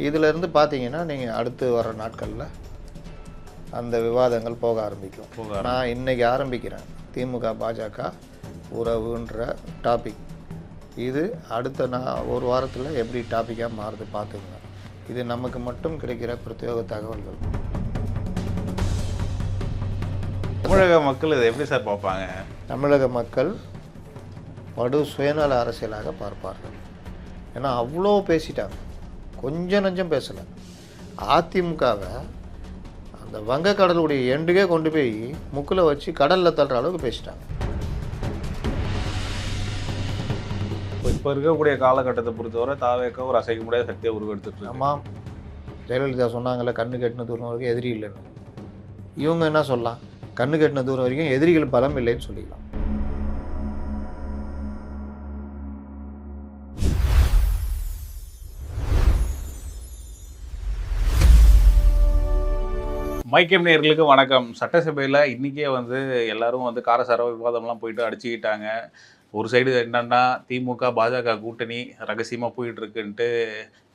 இதிலிருந்து பார்த்தீங்கன்னா நீங்கள் அடுத்து வர நாட்களில் அந்த விவாதங்கள் போக ஆரம்பிக்கும். நான் இன்றைக்கி ஆரம்பிக்கிறேன் திமுக பாஜக உறவுன்ற டாபிக். இது அடுத்த ஒரு வாரத்தில் எப்படி டாப்பிக்காக மாறுது பார்த்துக்கங்க. இது நமக்கு மட்டும் கிடைக்கிற பிரத்யேக தகவல்கள். தமிழக மக்கள் இதை எப்படி சார் பார்ப்பாங்க? தமிழக மக்கள் படு சுயநல அரசியலாக பார்ப்பார்கள். ஏன்னா அவ்வளோ பேசிட்டாங்க, கொஞ்சம் நஞ்சம் பேசலை. அதிமுகவை அந்த வங்கக்கடலுடைய எண்டுக்கே கொண்டு போய் முக்கில் வச்சு கடலில் தள்ளுற அளவுக்கு பேசிட்டாங்க. இப்போ இருக்கக்கூடிய காலகட்டத்தை பொறுத்தவரை தாவேக்க ஒரு அசைக்க முடியாத சக்தியை உருவெடுத்துட்டு. ஆமாம், ஜெயலலிதா சொன்னாங்கல்ல, கண்ணு கெட்டின தூரம் வரைக்கும் எதிரி இல்லைன்னு. இவங்க என்ன சொல்லலாம்? கண்ணு கெட்டின தூரம் வரைக்கும் எதிரிகள் பலம் இல்லைன்னு சொல்லிக்கலாம். மைக்கம் நேயர்களுக்கு வணக்கம். சட்டசபையில் இன்றைக்கே எல்லாரும் காரசார விவாதம்லாம் போயிட்டு அடிச்சுக்கிட்டாங்க. ஒரு சைடு என்னன்னா திமுக பாஜக கூட்டணி ரகசியமாக போயிட்டுருக்குன்ட்டு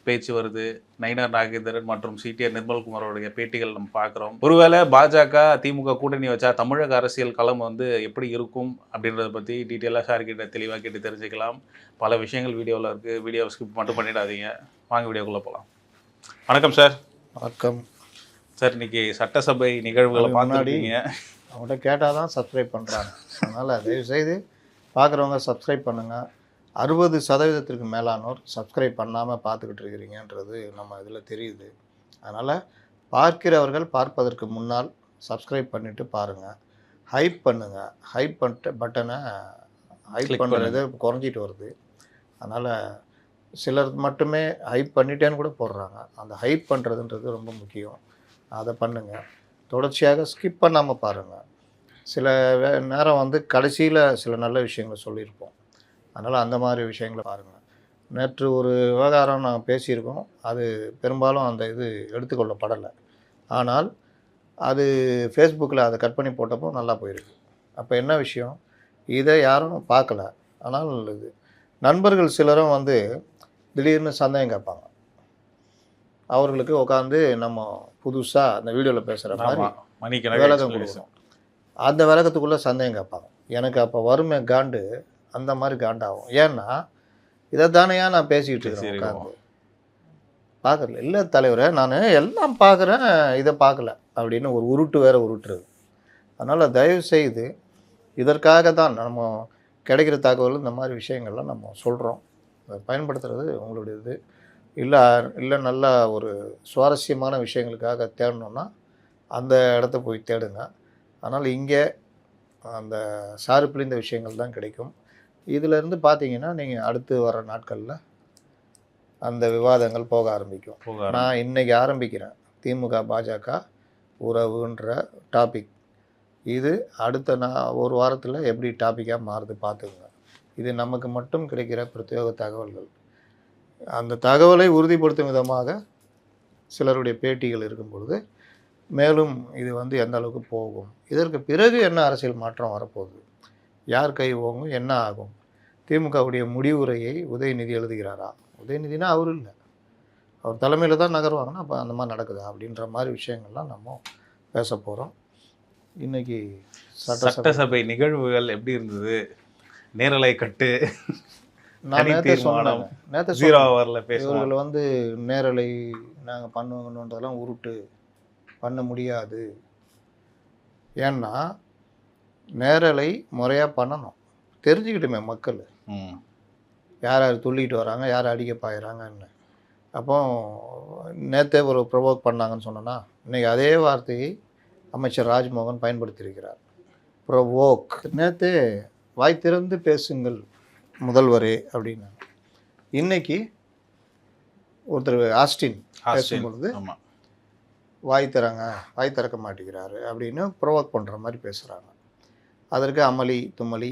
பேச்சு வருது. நயினார் நாகேந்திரன் மற்றும் சிடிஆர் நிர்மல்குமாரோடைய பேட்டிகள் நம்ம பார்க்குறோம். ஒருவேளை பாஜக திமுக கூட்டணி வச்சா தமிழக அரசியல் களம் எப்படி இருக்கும் அப்படின்றத பற்றி டீட்டெயிலாக சார் கிட்ட தெளிவாக கேட்டு தெரிஞ்சுக்கலாம். பல விஷயங்கள் வீடியோவில் இருக்குது. வீடியோவை ஸ்கிப் மட்டும் பண்ணிடாதீங்க. வாங்க வீடியோக்குள்ளே போகலாம். வணக்கம் சார். வணக்கம் சார். இன்னைக்கு சட்டசபை நிகழ்வுகளை பார்த்துருக்கீங்க. அவங்கள்ட்ட கேட்டால் தான் சப்ஸ்கிரைப் பண்ணுறாங்க. அதனால் தயவுசெய்து பார்க்குறவங்க சப்ஸ்கிரைப் பண்ணுங்கள். 60% மேலானோர் சப்ஸ்கிரைப் பண்ணாமல் பார்த்துக்கிட்டு இருக்கிறீங்கன்றது நம்ம இதில் தெரியுது. அதனால் பார்க்கிறவர்கள் பார்ப்பதற்கு முன்னால் சப்ஸ்கிரைப் பண்ணிவிட்டு பாருங்கள். ஹைப் பண்ணுங்கள். ஹைப் பண்ணிட்டு பட்டனை ஹைப் பண்ணுறது குறைஞ்சிட்டு வருது. அதனால் சிலர் மட்டுமே ஹைப் பண்ணிட்டேன்னு கூட போடுறாங்க. அந்த ஹைப் பண்ணுறதுன்றது ரொம்ப முக்கியம். அதை பண்ணுங்கள். தொடர்ச்சியாக ஸ்கிப் பண்ணாமல் பாருங்கள். சில நேரம் கடைசியில் சில நல்ல விஷயங்களை சொல்லியிருப்போம். அதனால் அந்த மாதிரி விஷயங்களை பாருங்கள். நேற்று ஒரு விவகாரம் நாங்கள் பேசியிருக்கோம். அது பெரும்பாலும் அந்த இது எடுத்துக்கொள்ளப்படலை. ஆனால் அது ஃபேஸ்புக்கில் அதை கட் பண்ணி போட்டப்போ நல்லா போயிருக்கு. அப்போ என்ன விஷயம்? இதை யாரும் பார்க்கல. ஆனால் இது நண்பர்கள் சிலரும் திடீர்னு சந்தேகம் கேட்பாங்க. அவர்களுக்கு உட்காந்து நம்ம புதுசாக அந்த வீடியோவில் பேசுகிற மாதிரி விளக்கம் கொடுக்கணும். அந்த விளக்கத்துக்குள்ளே சந்தேகம் கேட்பாங்க. எனக்கு அப்போ வறுமை காண்டு அந்த மாதிரி காண்டாகும். ஏன்னா இதை தானேயா நான் பேசிக்கிட்டு இருக்கிறேன் உட்காந்து. பார்க்கல இல்லை தலைவரை, நான் எல்லாம் பார்க்குறேன், இதை பார்க்கல அப்படின்னு ஒரு உருட்டு வேறு உருட்டுறது. அதனால் தயவு செய்து இதற்காக தான் நம்ம கிடைக்கிற தகவல் இந்த மாதிரி விஷயங்கள்லாம் நம்ம சொல்கிறோம். அதை பயன்படுத்துகிறது உங்களுடைய இது. இல்லை நல்ல ஒரு சுவாரஸ்யமான விஷயங்களுக்காக தேடணுன்னா அந்த இடத்த போய் தேடுங்க. ஆனால் இங்கே அந்த சார்பில் இந்த விஷயங்கள் தான் கிடைக்கும். இதிலேருந்து பார்த்தீங்கன்னா நீங்கள் அடுத்து வர நாட்களில் அந்த விவாதங்கள் போக ஆரம்பிக்கும். நான் இன்றைக்கி ஆரம்பிக்கிறேன் திமுக பாஜக உறவுன்ற டாபிக். இது அடுத்த ஒரு வாரத்தில் எப்படி டாப்பிக்காக மாறுது பார்த்துக்குங்க. இது நமக்கு மட்டும் கிடைக்கிற பிரத்யேக தகவல்கள். அந்த தகவலை உறுதிப்படுத்தும் விதமாக சிலருடைய பேட்டிகள் இருக்கும் பொழுது மேலும் இது எந்த அளவுக்கு போகும், இதற்கு பிறகு என்ன அரசியல் மாற்றம் வரப்போகுது, யார் கை ஓங்கும், என்ன ஆகும், திமுகவுடைய முடிவுரையை உதயநிதி எழுதுகிறாரா? உதயநிதினா அவர் இல்லை, அவர் தலைமையில் தான் நகர்வாங்கன்னா அப்போ அந்த மாதிரி நடக்குதா அப்படின்ற மாதிரி விஷயங்கள்லாம் நம்ம பேச போகிறோம். இன்றைக்கி சட்டசபை நிகழ்வுகள் எப்படி இருந்தது? நேரலை கட்டு நான் நேற்று சொன்னேன். இவர்கள் நேரலை நாங்கள் பண்ணுவோங்கன்றதெல்லாம் உருட்டு பண்ண முடியாது. ஏன்னா நேரலை முறையாக பண்ணணும், தெரிஞ்சுக்கிட்டுமே மக்கள் யார் யார் துள்ளிக்கிட்டு வராங்க, யார் அடிக்க பாயிறாங்கன்னு. அப்போ நேற்றே ஒரு ப்ரொவோக் பண்ணாங்கன்னு சொன்னோன்னா, இன்றைக்கி அதே வார்த்தையை அமைச்சர் ராஜ்மோகன் பயன்படுத்தியிருக்கிறார். ப்ரொவோக். நேற்றே வாய் திறந்து பேசுங்கள் முதல்வரே அப்படின்னு. இன்னைக்கு ஒருத்தர் ஆஸ்டின் பேசும்பொழுது வாய் திறக்க மாட்டேங்கிறாரு அப்படின்னு ப்ரொவோக் பண்ணுற மாதிரி பேசுகிறாங்க. அதற்கு அமளி தும்மலி.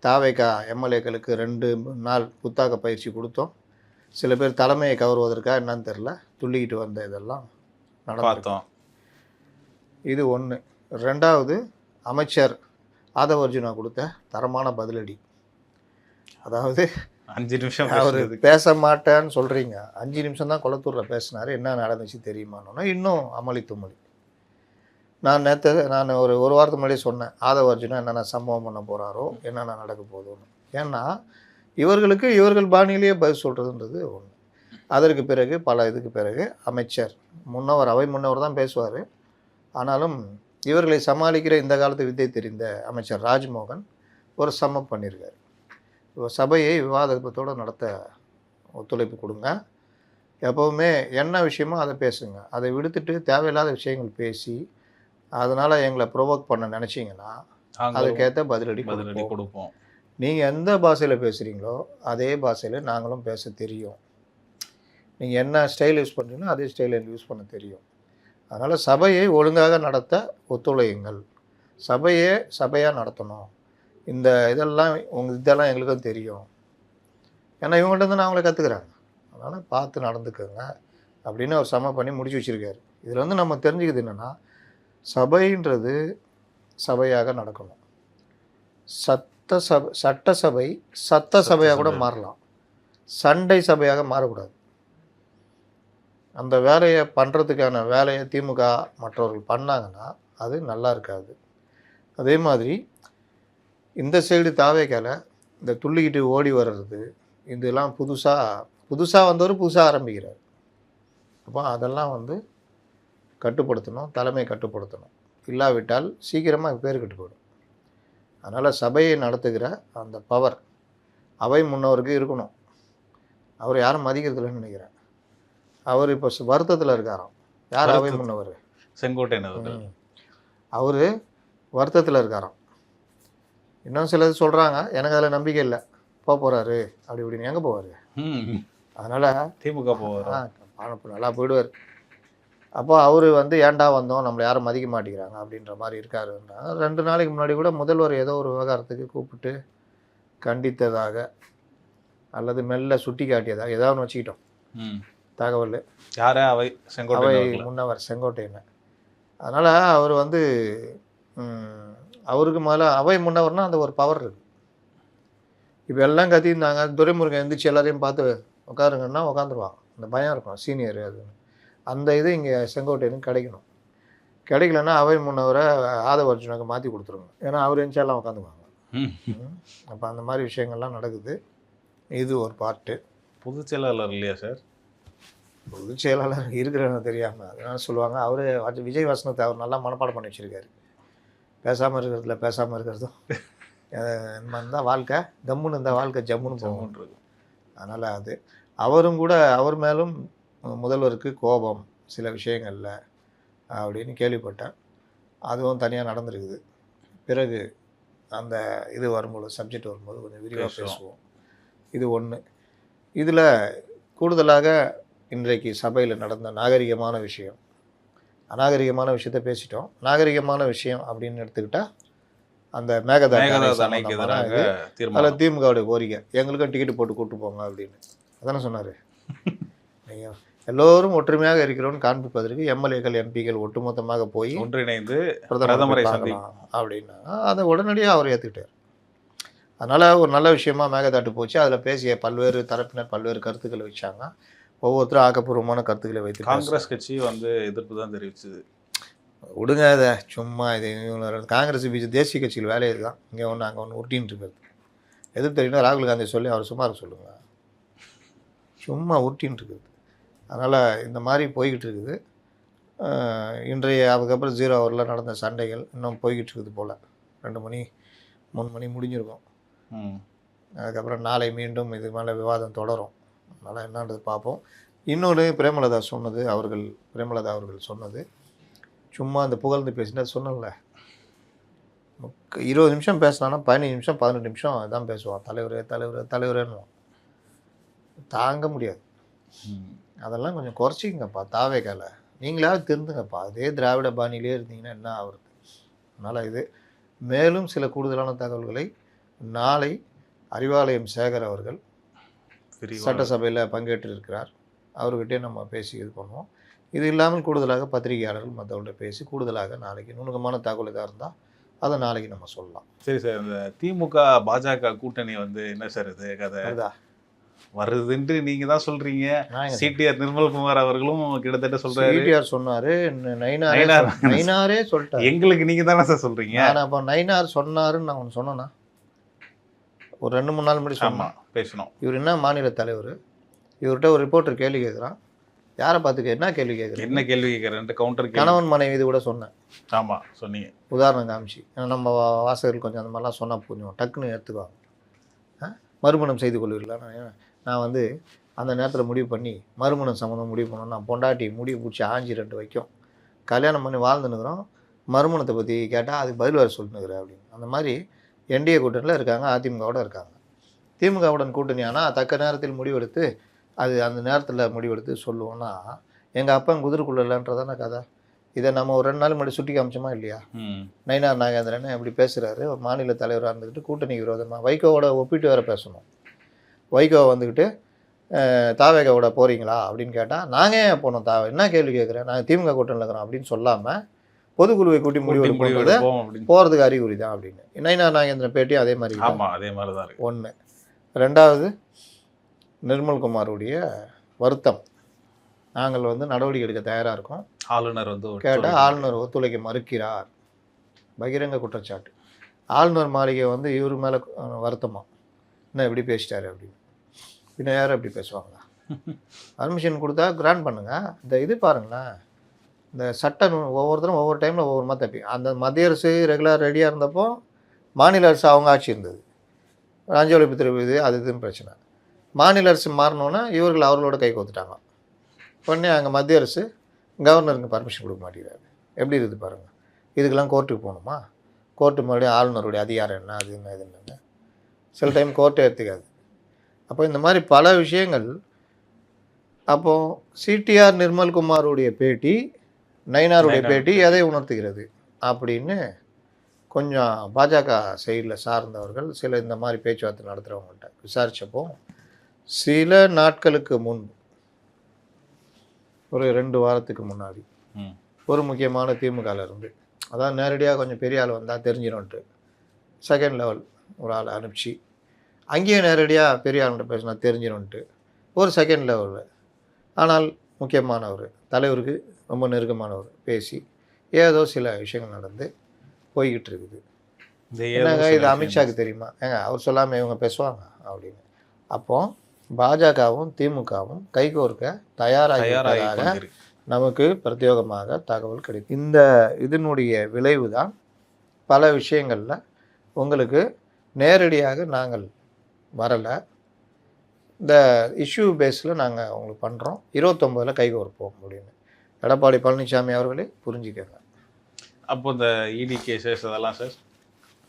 தாவேகா எம்எல்ஏக்களுக்கு 2 நாள் புத்தாக்க பயிற்சி கொடுத்தோம். சில பேர் தலைமையை கவருவதற்காக என்னன்னு தெரில துள்ளிக்கிட்டு வந்த இதெல்லாம் நடந்தோம். இது ஒன்று. ரெண்டாவது, அமைச்சர் ஆதவ அர்ஜுனா கொடுத்த தரமான பதிலடி. அதாவது 5 நிமிஷம் அவர் பேசுறதுக்கு. பேச மாட்டேன்னு சொல்கிறீங்க, 5 நிமிஷம் தான் குளத்தூரில் பேசினார், என்ன நடந்துச்சு தெரியுமானோன்னா இன்னும் அமளி துமளி. நான் ஒரு வாரத்துக்கு முன்னாடியே சொன்னேன், ஆதவ அர்ஜுனா என்னென்ன சம்பவம் பண்ண போகிறாரோ, என்னென்ன நடக்க போகுதுன்னு. ஏன்னா இவர்களுக்கு இவர்கள் பாணியிலேயே பதில் சொல்கிறதுன்றது ஒன்று. அதற்கு பிறகு இதுக்கு பிறகு அமைச்சர் அவை முன்னவர் தான் பேசுவார். ஆனாலும் இவர்களை சமாளிக்கிற இந்த காலத்து வித்தை தெரிந்த அமைச்சர் ராஜ்மோகன் ஒரு சம்மப் பண்ணியிருக்காரு. சபையை விவாதத்தோடு நடத்த ஒத்துழைப்பு கொடுங்க, எப்போவுமே என்ன விஷயமோ அதை பேசுங்க, அதை விடுத்துட்டு தேவையில்லாத விஷயங்கள் பேசி அதனால் எங்களை ப்ரொவோக் பண்ண நினச்சிங்கன்னா அதுக்கேற்ற பதிலடி கொடுப்போம். நீங்கள் எந்த பாஷையில் பேசுகிறீங்களோ அதே பாஷையில் நாங்களும் பேச தெரியும். நீங்கள் என்ன ஸ்டைல் யூஸ் பண்ணுறீங்களோ அதே ஸ்டைலில் யூஸ் பண்ண தெரியும். அதனால் சபையை ஒழுங்காக நடத்த ஒத்துழையுங்கள், சபையாக நடத்தணும். இதெல்லாம் எங்களுக்கும் தெரியும், ஏன்னா இவங்கள்ட்ட தான் அவங்கள கற்றுக்குறாங்க, அதனால் பார்த்து நடந்துக்கோங்க அப்படின்னு அவர் சம பண்ணி முடிச்சு வச்சுருக்காரு. இதில் நம்ம தெரிஞ்சுக்கிறது என்னென்னா, சபைன்றது சபையாக நடக்கணும். சட்டசபை சபையாக கூட மாறலாம், சண்டை சபையாக மாறக்கூடாது. அந்த வேலையை பண்ணுறதுக்கான வேலையை திமுக மற்றவர்கள் பண்ணாங்கன்னா அது நல்லா இருக்காது. அதே மாதிரி இந்த சைடு தாவேக்கால இந்த துள்ளிக்கிட்டு ஓடி வர்றது, இதெல்லாம் புதுசாக வந்தவர் புதுசாக ஆரம்பிக்கிறார். அப்போ அதெல்லாம் கட்டுப்படுத்தணும், தலைமை கட்டுப்படுத்தணும். இல்லாவிட்டால் சீக்கிரமாக பேர் கெட்டு போயிடும். அதனால் சபையை நடத்துகிற அந்த பவர் அவை முன்னவருக்கு இருக்கணும். அவர் யாரும் மதிக்கிறதில்லன்னு நினைக்கிறேன். அவர் இப்போ வருத்தத்தில் இருக்காராம். யார் அவை முன்னவர்? செங்கோட்டையன். அவர் வருத்தத்தில் இருக்காராம். இன்னும் சிலது சொல்கிறாங்க, எனக்கு அதில் நம்பிக்கை இல்லை, போகிறாரு அப்படி இப்படின்னு. எங்கே போவார்? அதனால் திமுக போவார், நல்லா போயிடுவார். அப்போ அவர் ஏன்டா வந்தோம், நம்மளை யாரும் மதிக்க மாட்டேங்கிறாங்க அப்படின்ற மாதிரி இருக்காருன்னா, 2 நாளைக்கு முன்னாடி கூட முதல்வர் ஏதோ ஒரு விவகாரத்துக்கு கூப்பிட்டு கண்டித்ததாக அல்லது மெல்ல சுட்டி காட்டியதாக ஏதாவது வச்சுக்கிட்டோம் தகவல். யாரே அவை முன்னவர் செங்கோட்டையன். அதனால் அவர் அவருக்கு முதல்ல அவை முன்னவர்னா அந்த ஒரு பவர் இருக்குது. இப்போ எல்லாம் கத்திருந்தாங்க, துரைமுருகன் எழுந்திரிச்சு எல்லாரையும் பார்த்து உட்காருங்கன்னா உட்காந்துருவாங்க, அந்த பயம் இருக்கும், சீனியர் அது. அந்த இது இங்கே செங்கோட்டையனுக்கு கிடைக்கணும். கிடைக்கலன்னா அவை முன்னவரை ஆதவ அர்ஜுனுக்கு மாற்றி கொடுத்துருங்க, ஏன்னா அவர் எழுந்திரிச்சாலாம் உட்காந்துக்குவாங்க. அப்போ அந்த மாதிரி விஷயங்கள்லாம் நடக்குது. இது ஒரு பார்ட்டு. பொதுச் செயலாளர் இல்லையா சார்? பொதுச் செயலாளர் இருக்கிறவங்க தெரியாமல் அதனால சொல்லுவாங்க. அவர் விஜய் வசனத்தை அவர் நல்லா மனப்பாடம் பண்ணி வச்சுருக்காரு. பேசாமல் இருக்கிறதும் இந்த மாதிரி தான் வாழ்க்கை, கம்முன்னு இருந்தால் வாழ்க்கை ஜம்முன்னு போகும்ன்றது. அதனால் அவரும் கூட அவர் மேலும் முதல்வருக்கு கோபம் சில விஷயங்களில் அப்படின்னு கேள்விப்பட்டேன். அதுவும் தனியாக நடந்திருக்குது. பிறகு அந்த இது வரும்போது, சப்ஜெக்ட் வரும்போது கொஞ்சம் விரிவாக பேசுவோம். இது ஒன்று. இதில் கூடுதலாக இன்றைக்கு சபையில் நடந்த நாகரிகமான விஷயம், அநாகரிகமான விஷயத்த பேசிட்டோம். நாகரிகமான விஷயம் அப்படின்னு எடுத்துக்கிட்டால் அந்த மேகதாது அதில் திமுகவுடைய கோரிக்கை, எங்களுக்கும் டிக்கெட்டு போட்டு கூப்பிட்டு போங்க அப்படின்னு அதானே சொன்னார். நீங்கள் எல்லோரும் ஒற்றுமையாக இருக்கிறோன்னு காண்பிப்பதற்கு எம்எல்ஏக்கள் எம்பிக்கள் ஒட்டுமொத்தமாக போய் ஒன்றிணைந்து பிரதமரை சந்திக்கலாம் அப்படின்னா அதை உடனடியாக அவர் ஏற்றுக்கிட்டார். அதனால் ஒரு நல்ல விஷயமா மேகதாட்டு போச்சு. அதில் பேசிய பல்வேறு தரப்பினர் பல்வேறு கருத்துக்களை வச்சாங்க. ஒவ்வொருத்தரும் ஆக்கப்பூர்வமான கருத்துக்களை வைத்து காங்கிரஸ் கட்சி எதிர்ப்பு தான் தெரிவிச்சது. விடுங்க அதை, சும்மா இது காங்கிரஸ் பிஜேபி தேசிய கட்சிகள் வேலையை தான் இங்கே ஒன்று அங்கே ஒன்று உருட்டின்னு இருக்கிறது. எதிர்ப்பு தெரியுன்னா ராகுல் காந்தி சொல்லி அவர் சும்மா சொல்லுங்க, சும்மா உருட்டின்னு இருக்குது. அதனால் இந்த மாதிரி போய்கிட்டு இருக்குது. இன்றைய அதுக்கப்புறம் 0 ஹவரில் நடந்த சண்டைகள் இன்னும் போய்கிட்டு இருக்குது போல். 2 மணி 3 மணி முடிஞ்சிருக்கும். அதுக்கப்புறம் நாளை மீண்டும் இது மேலே விவாதம் தொடரும். அதனால் என்னன்றது பார்ப்போம். இன்னொன்று பிரேமலதா அவர்கள் சொன்னது சும்மா அந்த புகழ்ந்து பேசினது சொன்னல, 20 நிமிஷம் பேசினான்னா 15 நிமிஷம் 18 நிமிஷம் தான் பேசுவான். தலைவரேன்னு தாங்க முடியாது. அதெல்லாம் கொஞ்சம் குறைச்சிங்கப்பா. தாவேக்கால நீங்களாவது திருந்துங்கப்பா. அதே திராவிட பாணியிலே இருந்தீங்கன்னா என்ன ஆகுறது? அதனால் இது மேலும் சில கூடுதலான தகவல்களை நாளை அறிவாலயம் சேகர் அவர்கள் சட்டசபையில் பங்கேற்று இருக்கிறார், அவர்கிட்டே நம்ம பேசி இது பண்ணுவோம். இது இல்லாமல் கூடுதலாக பத்திரிகையாளர்கள் மற்றவர்கள்ட்ட பேசி கூடுதலாக நாளைக்கு நுணுக்கமான தகவல் எதாக இருந்தால் அதை நாளைக்கு நம்ம சொல்லலாம். சரி சார், இந்த திமுக பாஜக கூட்டணி என்ன சார் இது கதை? வருதுன்ட்டு நீங்க தான் சொல்றீங்க. நான் எங்க சிடிஆர் நிர்மல்குமார் அவர்களும் கிட்டத்தட்ட சொல்றாரு. சிடிஆர் சொன்னாரு, நயினாரே நயினார் நயினாரே சொல்லிட்டாரு. எங்களுக்கு நீங்க தானே சார் சொல்றீங்க. நான் அப்போ நயினார் சொன்னாருன்னு நான் ஒன்று சொன்னேன்னா, ஒரு 2-3 நாள் முன்னாடி ஆமா சொன்னேன். பேசணும். இவர் என்ன மாநில தலைவர், இவர்கிட்ட ஒரு ரிப்போர்ட்டர் கேள்வி கேட்குறான். யாரை பார்த்து என்ன கேள்வி கேட்குறேன், என்ன கேள்வி கேட்கறேன்ட்டு கவுண்டர் கேள்வி. கணவன் மனைவி இது கூட சொன்னேன். ஆமா சொன்னீங்க. உதாரணம் காமிச்சு, ஏன்னா நம்ம வாசகர்கள் கொஞ்சம் அந்த மாதிரிலாம் சொன்னால் புரியும், டக்குன்னு எடுத்துக்குவாங்க. மறுமணம் செய்து கொள்வீர்களா? நான் வந்து அந்த நேரத்தில் முடிவு பண்ணி மறுமணம் சம்மந்தம் முடிவு பண்ணோம். நான் பொண்டாட்டி முடிவு பிடிச்சி ஆஞ்சி 2 வைக்கும், கல்யாணம் பண்ணி வாழ்ந்துன்னுக்குறோம், மறுமணத்தை பற்றி கேட்டால் அதுக்கு பதில் வேறு சொல்லினுக்கிறேன் அப்படின்னு. அந்த மாதிரி என்டிஏ கூட்டணியில் இருக்காங்க, அதிமுகவோட இருக்காங்க. திமுகவுடன் கூட்டணி ஆனால் தக்க நேரத்தில் முடிவெடுத்து அது அந்த நேரத்தில் முடிவெடுத்து சொல்லுவோன்னா, எங்கள் அப்பன் குதிரைக்குள்ள இல்லைன்றதான கதை. இதை நம்ம ஒரு 2 நாள் முன்னாடி சுட்டி காமிச்சோமா இல்லையா? நயினார் நாகேந்திரன் எப்படி பேசுகிறாரு, ஒரு மாநில தலைவராக இருந்துக்கிட்டு கூட்டணிக்கு விரோதமாக வைகோவோட ஒப்பிட்டு வேறு பேசணும். வைகோ வந்துக்கிட்டு தாவேகாவோட போகிறீங்களா அப்படின்னு கேட்டால், நாங்கள் ஏன் போனோம் என்ன கேள்வி கேட்குறேன், நாங்கள் திமுக கூட்டணியில் இருக்கிறோம் அப்படின்னு சொல்லாமல் பொதுக்குழுவை கூட்டி முடிவெடுப்பது போகிறதுக்கு அறிகுறி தான் அப்படின்னு. நயினார் நாகேந்திரன் பேட்டியும் அதே மாதிரி அதே மாதிரி தான் இருக்கு. 1. 2வது நிர்மல்குமாருடைய வருத்தம், நாங்கள் வந்து நடவடிக்கை எடுக்க தயாராக இருக்கோம், ஆளுநர் வந்து கேட்டால் ஆளுநர் ஒத்துழைக்க மறுக்கிறார், பகிரங்க குற்றச்சாட்டு. ஆளுநர் மாளிகை வந்து இவர் மேலே வருத்தமா, என்ன இப்படி பேசிட்டாரு அப்படின்னு. பின்ன யாரும் எப்படி பேசுவாங்களா? பர்மிஷன் கொடுத்தா கிராண்ட் பண்ணுங்கள். இந்த இது பாருங்களேன், இந்த சட்டம் ஒவ்வொருத்தரும் ஒவ்வொரு டைமில் ஒவ்வொரு மாதிரி தப்பி. அந்த மத்திய அரசு ரெகுலர் ரெடியாக இருந்தப்போ மாநில அரசு அவங்க ஆட்சி இருந்தது, லஞ்ச ஒழிப்பு திருப்பு இது அது இதுன்னு பிரச்சனை. மாநில அரசு மாறினோன்னா இவர்கள் அவர்களோட கை கோத்துட்டாங்க. உடனே அங்கே மத்திய அரசு கவர்னருக்கு பர்மிஷன் கொடுக்க மாட்டேங்கிறாரு. எப்படி இருக்குது பாருங்கள். இதுக்கெல்லாம் கோர்ட்டுக்கு போகணுமா? கோர்ட்டு மறுபடியும் ஆளுநருடைய அதிகாரம் என்ன, அது என்ன, இது என்னங்க, சில டைம் கோர்ட்டே எடுத்துக்காது. அப்போ இந்த மாதிரி பல விஷயங்கள். அப்போது சிடிஆர் நிர்மல்குமாருடைய பேட்டி, நயினாருடைய பேட்டி எதை உணர்த்துகிறது அப்படின்னு கொஞ்சம் பாஜக சைடில் சார்ந்தவர்கள் சில இந்த மாதிரி பேச்சுவார்த்தை நடத்துகிறவங்கள்ட்ட விசாரித்தப்போ, சில நாட்களுக்கு முன் ஒரு 2 வாரத்துக்கு முன்னாடி ஒரு முக்கியமான திமுகவில் இருந்து, அதான் நேரடியாக கொஞ்சம் பெரிய ஆள் வந்தால் தெரிஞ்சிடும்ட்டு செகண்ட் லெவல் ஒரு ஆள் அனுப்பிச்சு, அங்கேயும் நேரடியாக பெரிய ஆளுகிட்ட பேசினா தெரிஞ்சிடும்ட்டு ஒரு செகண்ட் லெவலில் ஆனால் முக்கியமானவர், தலைவருக்கு ரொம்ப நெருக்கமானவர் பேசி ஏதோ சில விஷயங்கள் நடந்து போய்கிட்டு இருக்குது. என்னங்க இது அமித்ஷாவுக்கு தெரியுமா? ஏங்க அவர் சொல்லாமல் இவங்க பேசுவாங்க அப்படின்னு. அப்போது பாஜகவும் திமுகவும் கைகோர்க்க தயாராக நமக்கு பிரத்யேகமாக தகவல் கிடைக்கும். இந்த இதனுடைய விளைவு தான் பல விஷயங்களில் உங்களுக்கு நேரடியாக நாங்கள் வரலை, இந்த இஷ்யூ பேஸில் நாங்கள் உங்களுக்கு பண்ணுறோம், 29 கைகோர்ப்போம் அப்படின்னு எடப்பாடி பழனிசாமி அவர்களே புரிஞ்சுக்கங்க. அப்போ இந்த இடி கேசஸ் அதெல்லாம் சார்,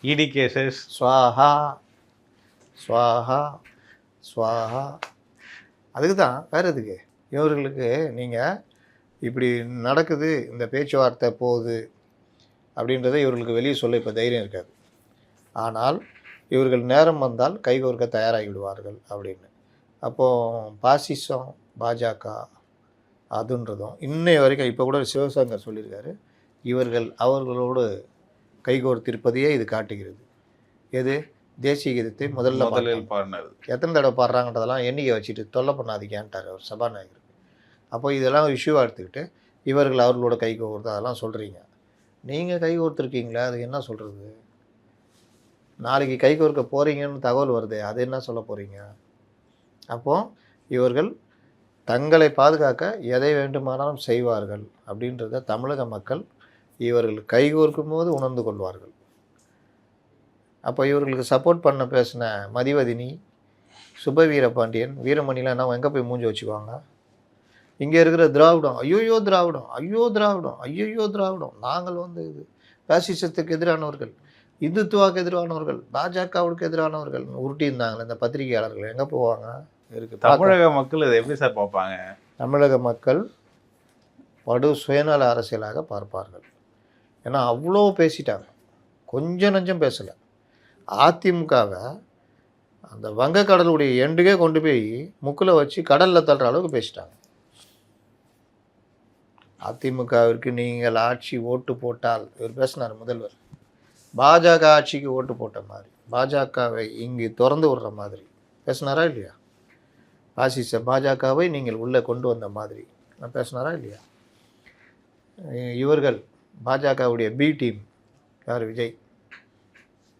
இடி கேசஸ் ஸ்வாஹா ஸ்வாஹா ஸ்வாஹா, அதுக்கு தான் வேறு எதுக்கு இவர்களுக்கு நீங்கள் இப்படி நடக்குது, இந்த பேச்சுவார்த்தை போகுது அப்படின்றத இவர்களுக்கு வெளியே சொல்ல இப்போ தைரியம் இருக்காது. ஆனால் இவர்கள் நேரம் வந்தால் கைகோர்க்க தயாராகி விடுவார்கள் அப்படின்னு. அப்போது பாசிசம் பாஜக அதுன்றதும் இன்னைய வரைக்கும் இப்போ கூட சிவசங்கர் சொல்லியிருக்காரு, இவர்கள் அவர்களோடு கைகோர்த்திருப்பதையே இது காட்டுகிறது. எது? தேசிய கீதத்தை முதலில் பாடினார், எத்தனை தடவை பாடுறாங்கன்றதெல்லாம் எண்ணிக்கை வச்சுட்டு தொல்லை பண்ணாதீங்கன்ட்டார் அவர் சபாநாயகர். அப்போ இதெல்லாம் இஷ்யூவாக எடுத்துக்கிட்டு இவர்கள் அவர்களோட கைகோர்த்து அதெல்லாம் சொல்கிறீங்க. நீங்கள் கைகோர்த்துருக்கீங்களா? அதுக்கு என்ன சொல்கிறது? நாளைக்கு கைகோர்க்க போகிறீங்கன்னு தகவல் வருது, அது என்ன சொல்ல போகிறீங்க? அப்போது இவர்கள் தங்களை பாதுகாக்க எதை வேண்டுமானாலும் செய்வார்கள் அப்படின்றத தமிழக மக்கள் இவர்கள் கைகோர்க்கும் போது உணர்ந்து கொள்வார்கள். அப்போ இவர்களுக்கு சப்போர்ட் பண்ண பேசின மதிவதினி, சுபவீரபாண்டியன், வீரமணிலாம் என்ன எங்கே போய் மூஞ்சி வச்சுக்குவாங்க? இங்கே இருக்கிற திராவிடம், ஐயோயோ திராவிடம், ஐயோ திராவிடம், ஐயோயோ திராவிடம், நாங்கள் வந்து இது பாசிசத்துக்கு எதிரானவர்கள், இந்துத்துவாக்கு எதிரானவர்கள், பாஜகவுக்கு எதிரானவர்கள் உருட்டி இருந்தாங்களே இந்த பத்திரிகையாளர்கள், எங்கே போவாங்க? இருக்குது. தமிழக மக்கள் இதை எப்படி சார் பார்ப்பாங்க? தமிழக மக்கள் படு சுயநல அரசியலாக பார்ப்பார்கள். ஏன்னா அவ்வளோ பேசிட்டாங்க, கொஞ்சம் நஞ்சம் பேசலை. அதிமுகவை அந்த வங்கக்கடலுடைய எண்டுக்கே கொண்டு போய் முக்கில் வச்சு கடலில் தள்ளுற அளவுக்கு பேசிட்டாங்க. அதிமுகவிற்கு நீங்கள் ஆட்சி ஓட்டு போட்டால், இவர் பேசினார் முதல்வர், பாஜக ஆட்சிக்கு ஓட்டு போட்ட மாதிரி, பாஜகவை இங்கு திறந்து விடுற மாதிரி பேசினாரா இல்லையா? பாசிச பாஜகவை நீங்கள் உள்ளே கொண்டு வந்த மாதிரி நான் பேசினாரா இல்லையா? இவர்கள் பாஜகவுடைய பி டீம் யார், விஜய்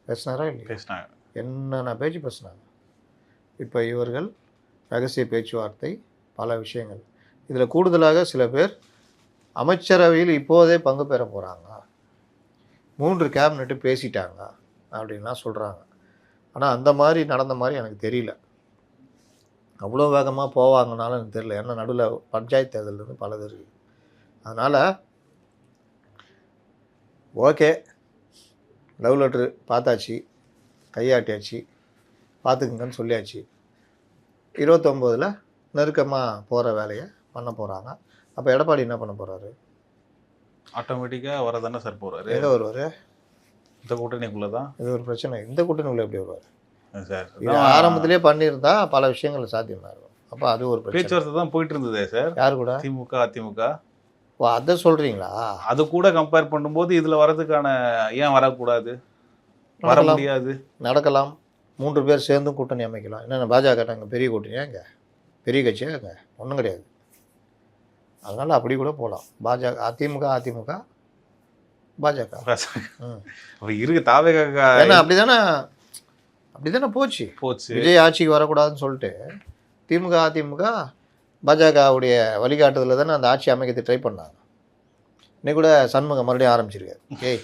பேசினாரா இல்லையா? பேசினாங்க. என்னென்ன பேச்சு பேசினாங்க. இப்போ இவர்கள் ரகசிய பேச்சுவார்த்தை, பல விஷயங்கள். இதில் கூடுதலாக சில பேர் அமைச்சரவையில் இப்போதே பங்கு பெற போகிறாங்க, 3 கேபினெட்டு பேசிட்டாங்க அப்படின்லாம் சொல்கிறாங்க. ஆனால் அந்த மாதிரி நடந்த மாதிரி எனக்கு தெரியல. அவ்வளோ வேகமாக போவாங்கனாலும் எனக்கு தெரியல. ஏன்னா நடுவில் பஞ்சாயத்து தேர்தல் பலது இருக்குது. அதனால் ஓகே, லவ் லெட்ரு பார்த்தாச்சு, கையாட்டியாச்சு, பார்த்துக்குங்கன்னு சொல்லியாச்சு. 29 நெருக்கமாக போகிற வேலையை பண்ண போகிறாங்க. அப்போ எடப்பாடி என்ன பண்ண போகிறாரு? ஆட்டோமேட்டிக்காக வர தானே சார் போகிறாரு. எங்கே வருவார்? இந்த கூட்டணிக்குள்ளே தான். இது ஒரு பிரச்சனை. இந்த கூட்டணிக்குள்ளே எப்படி வருவார் சார்? இது ஆரம்பத்திலே பண்ணியிருந்தா பல விஷயங்கள் சாத்தியமாக இருக்கும். அப்போ அது ஒரு பிரச்சனை. பேச்சுவார்த்தை தான் போயிட்டு இருந்ததே சார். யார் கூட? திமுக அதிமுக. ஓ, அதை சொல்கிறீங்களா? அது கூட கம்பேர் பண்ணும்போது இதில் வரதுக்கான ஏன் வரக்கூடாது, வர முடியாது? நடக்கலாம். 3 பேர் சேர்ந்தும் கூட்டணி அமைக்கலாம். என்னென்ன பாஜக நாங்கள் பெரிய கூட்டணியா? இங்கே பெரிய கட்சியாக? இங்கே ஒன்றும் கிடையாது. அதனால் அப்படி கூட போகலாம். பாஜக அதிமுக பாஜக இருக்கு தாவேக. ஏன்னா அப்படி தானே போச்சு. விஜய் ஆட்சிக்கு வரக்கூடாதுன்னு சொல்லிட்டு அதிமுக பாஜகவுடைய வழிகாட்டுதலில் தானே அந்த ஆட்சி அமைக்கிறது ட்ரை பண்ணாங்க. இன்னைக்கு கூட சண்முகம் மறுபடியும் ஆரம்பிச்சிருக்காரு. ஏய்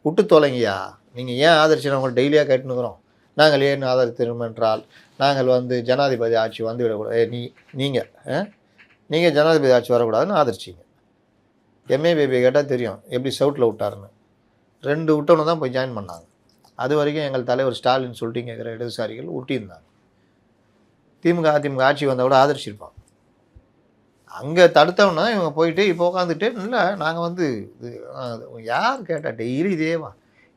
விட்டு தொலைங்கய்யா, நீங்கள் ஏன் ஆதரிச்சு நாங்கள் டெய்லியாக கேட்டுனுக்குறோம். நாங்கள் ஏன் ஆதரித்திரும் என்றால் நாங்கள் ஜனாதிபதி ஆட்சி வந்து விடக்கூடாது. நீங்கள் ஜனாதிபதி ஆட்சி வரக்கூடாதுன்னு ஆதரிச்சிங்க. எம்ஏ பேபி கேட்டால் தெரியும் எப்படி சவுட்டில் விட்டாருன்னு. 2 விட்டவனு தான் போய் ஜாயின் பண்ணாங்க. அது வரைக்கும் எங்கள் தலைவர் ஸ்டாலின் சொல்லிட்டு கேட்குற இடதுசாரிகள் ஊட்டியிருந்தாங்க. அதிமுக ஆட்சி வந்தால் கூட ஆதரிச்சிருப்பாங்க. அங்கே தடுத்தவனா இவங்க போயிட்டு இப்போ உட்காந்துட்டு இல்லை நாங்கள் இது யார் கேட்டால் டெய்லி இதேவா.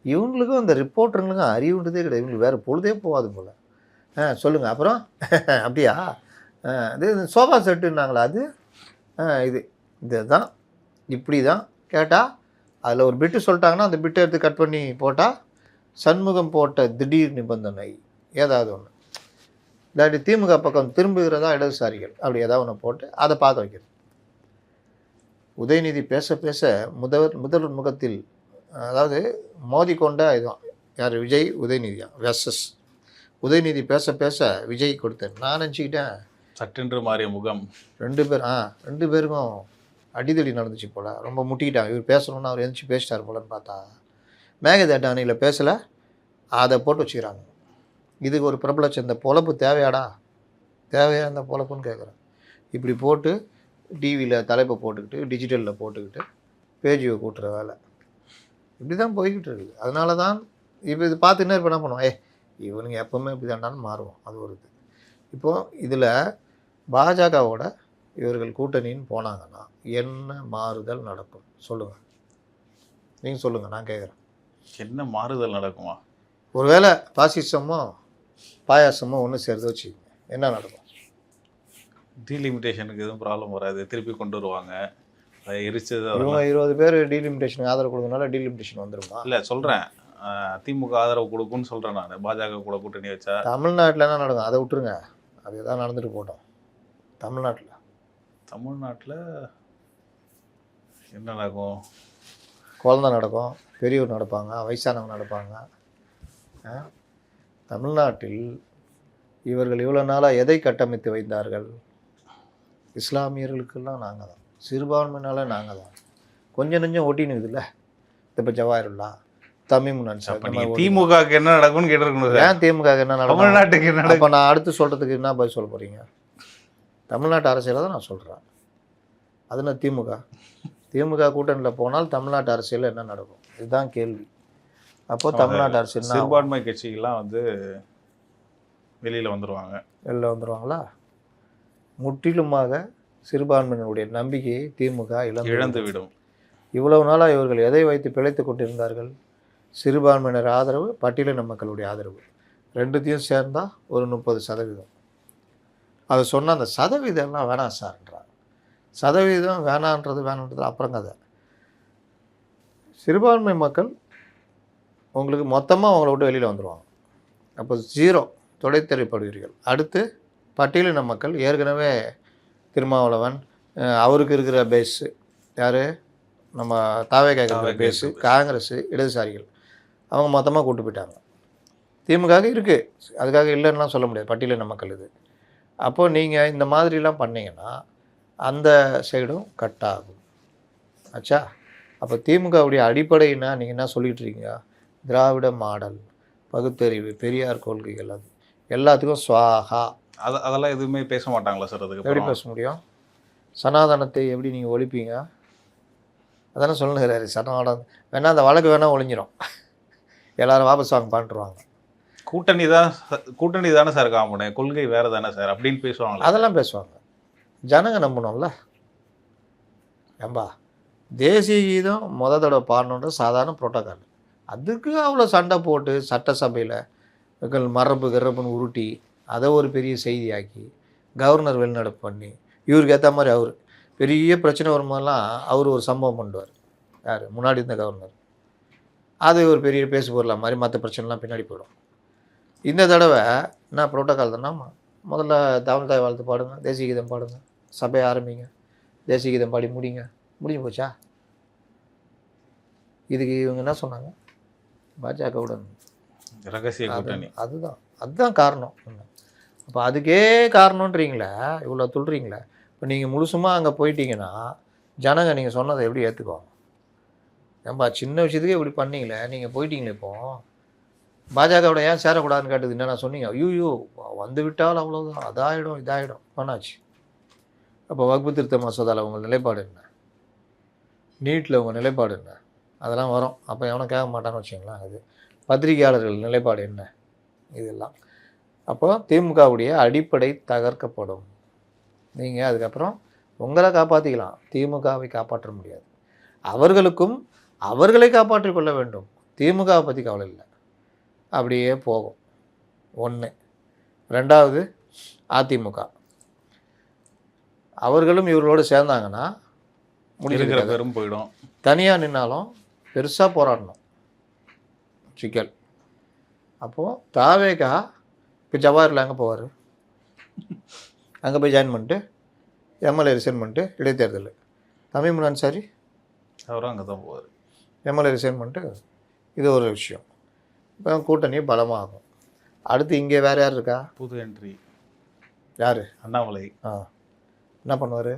இவங்களுக்கும் அந்த ரிப்போர்ட்டருங்களுக்கும் அறிவுன்றதே கிடையாது. இவங்களுக்கு வேறு பொழுதே போகாது போல். சொல்லுங்கள் அப்புறம். அப்படியா? இது சோஃபா செட்டுன்னாங்களா? அது இதுதான் இப்படி தான் கேட்டால் அதில் ஒரு பிட்டு சொல்லிட்டாங்கன்னா அந்த பிட்டை எடுத்து கட் பண்ணி போட்டால் சண்முகம் போட்ட திடீர் நிபந்தனை ஏதாவது ஒன்று, இல்லாட்டி திமுக பக்கம் திரும்புகிறதா இடதுசாரிகள் அப்படி ஏதாவது ஒன்று போட்டு அதை பார்க்க வைக்கிறது. உதயநிதி பேச பேச முதல் முகத்தில் அதாவது மோதி கொண்ட இதுதான் யார்? விஜய் உதயநிதியா வெர்சஸ் உதயநிதி பேச பேச விஜய் கொடுத்தேன். நான் நினச்சிக்கிட்டேன் சட்டென்று மாறிய முகம். 2 பேருக்கும் அடிதடி நடந்துச்சு போல். ரொம்ப முட்டிக்கிட்டாங்க. இவர் பேசணும்னா அவர் எழுந்துச்சி பேசிட்டார் போலன்னு பார்த்தா மேகதாட்டு அணையில் பேசலை, அதை போட்டு வச்சுக்கிறாங்க. இதுக்கு ஒரு பிரபலச்சு இந்த பொழப்பு தேவையாடா? தேவையா இந்த பொழப்புன்னு கேட்குறேன். இப்படி போட்டு டிவியில் தலைப்பை போட்டுக்கிட்டு டிஜிட்டலில் போட்டுக்கிட்டு பேஜியை கூட்டுற வேலை இப்படி தான் போய்கிட்டு இருக்குது. அதனால தான் இப்போ இது பார்த்துன்னா இப்போ என்ன பண்ணுவோம், இவனுங்க எப்போவுமே இப்படி தாண்டான்னு மாறுவோம். அது ஒரு இது. இப்போது இதில் பாஜகவோட இவர்கள் கூட்டணின்னு போனாங்கன்னா என்ன மாறுதல் நடக்கும் சொல்லுங்கள்? நீங்கள் சொல்லுங்கள், நான் கேட்குறேன். என்ன மாறுதல் நடக்குமா? ஒருவேளை பாசிசமோ பாயாசமோ ஒன்று சேர்த்து வச்சுக்கோங்க, என்ன நடக்கும்? டீலிமிட்டேஷனுக்கு எதுவும் ப்ராப்ளம் வராது, திருப்பி கொண்டு வருவாங்க. அதை எரிச்சது இவங்க 20 பேர் டீலிமிட்டேஷனுக்கு ஆதரவு கொடுக்கறதுனால டீலிமிட்டேஷன் வந்துருமா? இல்லை சொல்கிறேன், திமுக ஆதரவு கொடுக்குன்னு சொல்கிறேன் நான். பாஜக கூட கூட்டணி வச்சா தமிழ்நாட்டில் என்ன நடக்கும் அதை விட்டுருங்க, அது தான் நடந்துட்டு போட்டோம். தமிழ்நாட்டில் என்ன நடக்கும்? குழந்தை நடக்கும், பெரியவர் நடப்பாங்க, வயசானவங்க நடப்பாங்க. தமிழ்நாட்டில் இவர்கள் இவ்வளோ நாளாக எதை கட்டமைத்து வைத்தார்கள்? இஸ்லாமியர்களுக்கெல்லாம் நாங்கள் தான், சிறுபான்மையினால நாங்கள் தான். கொஞ்சம் நெஞ்சம் ஒட்டினுக்குது இல்லை? இப்போ ஜவாஹிருல்லா தமிழ் திமுக என்ன நடக்கும்னு கேட்டிருக்கணும். ஏன் திமுக என்ன நடக்கும்? தமிழ்நாட்டுக்கு என்ன நடக்கும்? இப்போ நான் அடுத்து சொல்கிறதுக்கு என்ன பதில் சொல்ல போகிறீங்க? தமிழ்நாட்டு அரசியலை தான் நான் சொல்கிறேன். அதுனா திமுக கூட்டணியில் போனால் தமிழ்நாட்டு அரசியலில் என்ன நடக்கும்? இதுதான் கேள்வி. அப்போது தமிழ்நாட்டு அரசியல் சிறுபான்மை கட்சிகள்லாம் வெளியில் வந்துடுவாங்களா? முற்றிலுமாக சிறுபான்மையினுடைய நம்பிக்கையை திமுக இழந்துவிடும். இவ்வளவு நாளாக இவர்கள் எதை வைத்து பிழைத்து கொண்டிருந்தார்கள்? சிறுபான்மையினர் ஆதரவு, பட்டியலின மக்களுடைய ஆதரவு, ரெண்டுத்தையும் சேர்ந்தால் ஒரு 30%. அதை சொன்னால் அந்த சதவீதம்லாம் வேணாம் சார்ன்றாங்க. சதவீதம் வேணான்றது அப்புறம் கதை. சிறுபான்மை மக்கள் உங்களுக்கு மொத்தமாக அவங்கள விட்டு வெளியில் வந்துடுவாங்க. அப்போ 0 தொலைத்தறிப்படுவீர்கள். அடுத்து பட்டியலின மக்கள் ஏற்கனவே திருமாவளவன் அவருக்கு இருக்கிற பேஸு யார், நம்ம தாவேகா இருக்கிற பேஸு காங்கிரஸ் இடதுசாரிகள் அவங்க மொத்தமாக கூட்டு போயிட்டாங்க. திமுக இருக்குது, அதுக்காக இல்லைன்னுலாம் சொல்ல முடியாது, பட்டியலின மக்கள் இது. அப்போது நீங்கள் இந்த மாதிரிலாம் பண்ணிங்கன்னா அந்த சைடும் கட் ஆகும். ஆச்சா? அப்போ திமுகவுடைய அடிப்படைன்னா நீங்கள் என்ன சொல்லிகிட்டு இருக்கீங்க, திராவிட மாடல், பகுத்தறிவு, பெரியார் கொள்கைகள், அது எல்லாத்துக்கும் ஸ்வாகா. அதெல்லாம் எதுவுமே பேச மாட்டாங்களா சார்? அதுக்கு எப்படி பேச முடியும்? சனாதனத்தை எப்படி நீங்கள் ஒழிப்பீங்க? அதானே சொல்லுங்கிறாரு. சனாதனம் வேணால் அந்த வழக்கு வேணால் ஒழிஞ்சிரும், எல்லோரும் வாபஸ் வாங்க பண்ணிட்டுருவாங்க. கூட்டணி தானே சார் காமனு, கொள்கை வேறு தானே சார் அப்படின்னு பேசுவாங்க. அதெல்லாம் பேசுவாங்க, ஜனங்க நம்பணும்ல. ஏம்பா தேசிய கீதம் தடவை பாடணுன்ற சாதாரண புரோட்டோக்கால், அதுக்கு அவ்வளோ சண்டை போட்டு சட்டசபையில் மரபுன்னு உருட்டி அதை ஒரு பெரிய செய்தியாக்கி கவர்னர் வெளிநடப்பு பண்ணி இவருக்கு ஏற்ற மாதிரி அவர் பெரிய பிரச்சனை வரும்போதெல்லாம் அவர் ஒரு சம்பவம் பண்ணுவார். யார் முன்னாடி இருந்த கவர்னர், அது ஒரு பெரிய பேசு பொருளாக மாதிரி மற்ற பிரச்சனைலாம் பின்னாடி போயிடும். இந்த தடவை என்ன புரோட்டோக்கால் தானே, முதல்ல தமிழ் தாய் வாழ்த்து பாடுங்க, தேசிய கீதம் பாடுங்க, சபையை ஆரம்பிங்க, தேசிய கீதம் பாடி முடிஞ்சு போச்சா? இதுக்கு இவங்க என்ன சொன்னாங்க, பாஜகவுடன் ரகசிய கூட்டணி, அதுதான் காரணம். அப்போ அதுக்கே காரணன்றீங்களே, இவ்வளோ சொல்கிறீங்களே. இப்போ நீங்கள் முழுசுமாக அங்கே போயிட்டீங்கன்னா ஜனங்க நீங்கள் சொன்னதை எப்படி ஏற்றுக்குவாங்க? ஏன்பா சின்ன விஷயத்துக்கே இப்படி பண்ணீங்களே, நீங்கள் போயிட்டீங்களே, இப்போது பாஜகவோட ஏன் சேரக்கூடாதுன்னு கேட்டது என்ன சொன்னீங்க, ஐயோ வந்து விட்டால் அவ்வளோதான், அதாயிடும் இதாகிடும் பண்ணாச்சு. அப்போ வகுப்பு திருத்த மசோதாவில் உங்கள் நிலைப்பாடு என்ன, நீட்டில் உங்கள் நிலைப்பாடு என்ன, அதெல்லாம் வரும். அப்போ எவனும் கேட்க மாட்டான்னு வச்சிங்களேன். அது பத்திரிகையாளர்கள் நிலைப்பாடு என்ன, இதெல்லாம். அப்போ திமுகவுடைய அடிப்படை தகர்க்கப்படும். நீங்கள் அதுக்கப்புறம் உங்களை காப்பாற்றிக்கலாம், திமுகவை காப்பாற்ற முடியாது. அவர்களுக்கும் அவர்களை காப்பாற்றிக் கொள்ள வேண்டும், திமுகவை பற்றி கவலை இல்லை. அப்படியே போகும். ஒன்று. ரெண்டாவது, அதிமுக அவர்களும் இவர்களோடு சேர்ந்தாங்கன்னா முடிக்கிற பெரும் போயிடும். தனியாக நின்னாலும் பெருசாக போராடணும், சிக்கல். அப்போது தாவேகா இப்போ ஜவாஹரில் அங்கே போவார், அங்கே போய் ஜாயின் பண்ணிட்டு எம்எல்ஏ ரிசைன் பண்ணிட்டு இடைத்தேர்தல். தமிழ்மன் அன்சாரி அவரும் அங்கே தான் போவார், எம்எல்ஏ ரிசைன் பண்ணிட்டு. இது ஒரு விஷயம். இப்போ கூட்டணி பலமாகும். அடுத்து இங்கே வேறு யார் இருக்கா, புது என்ட்ரி யார், அண்ணாமலை. என்ன பண்ணுவார்,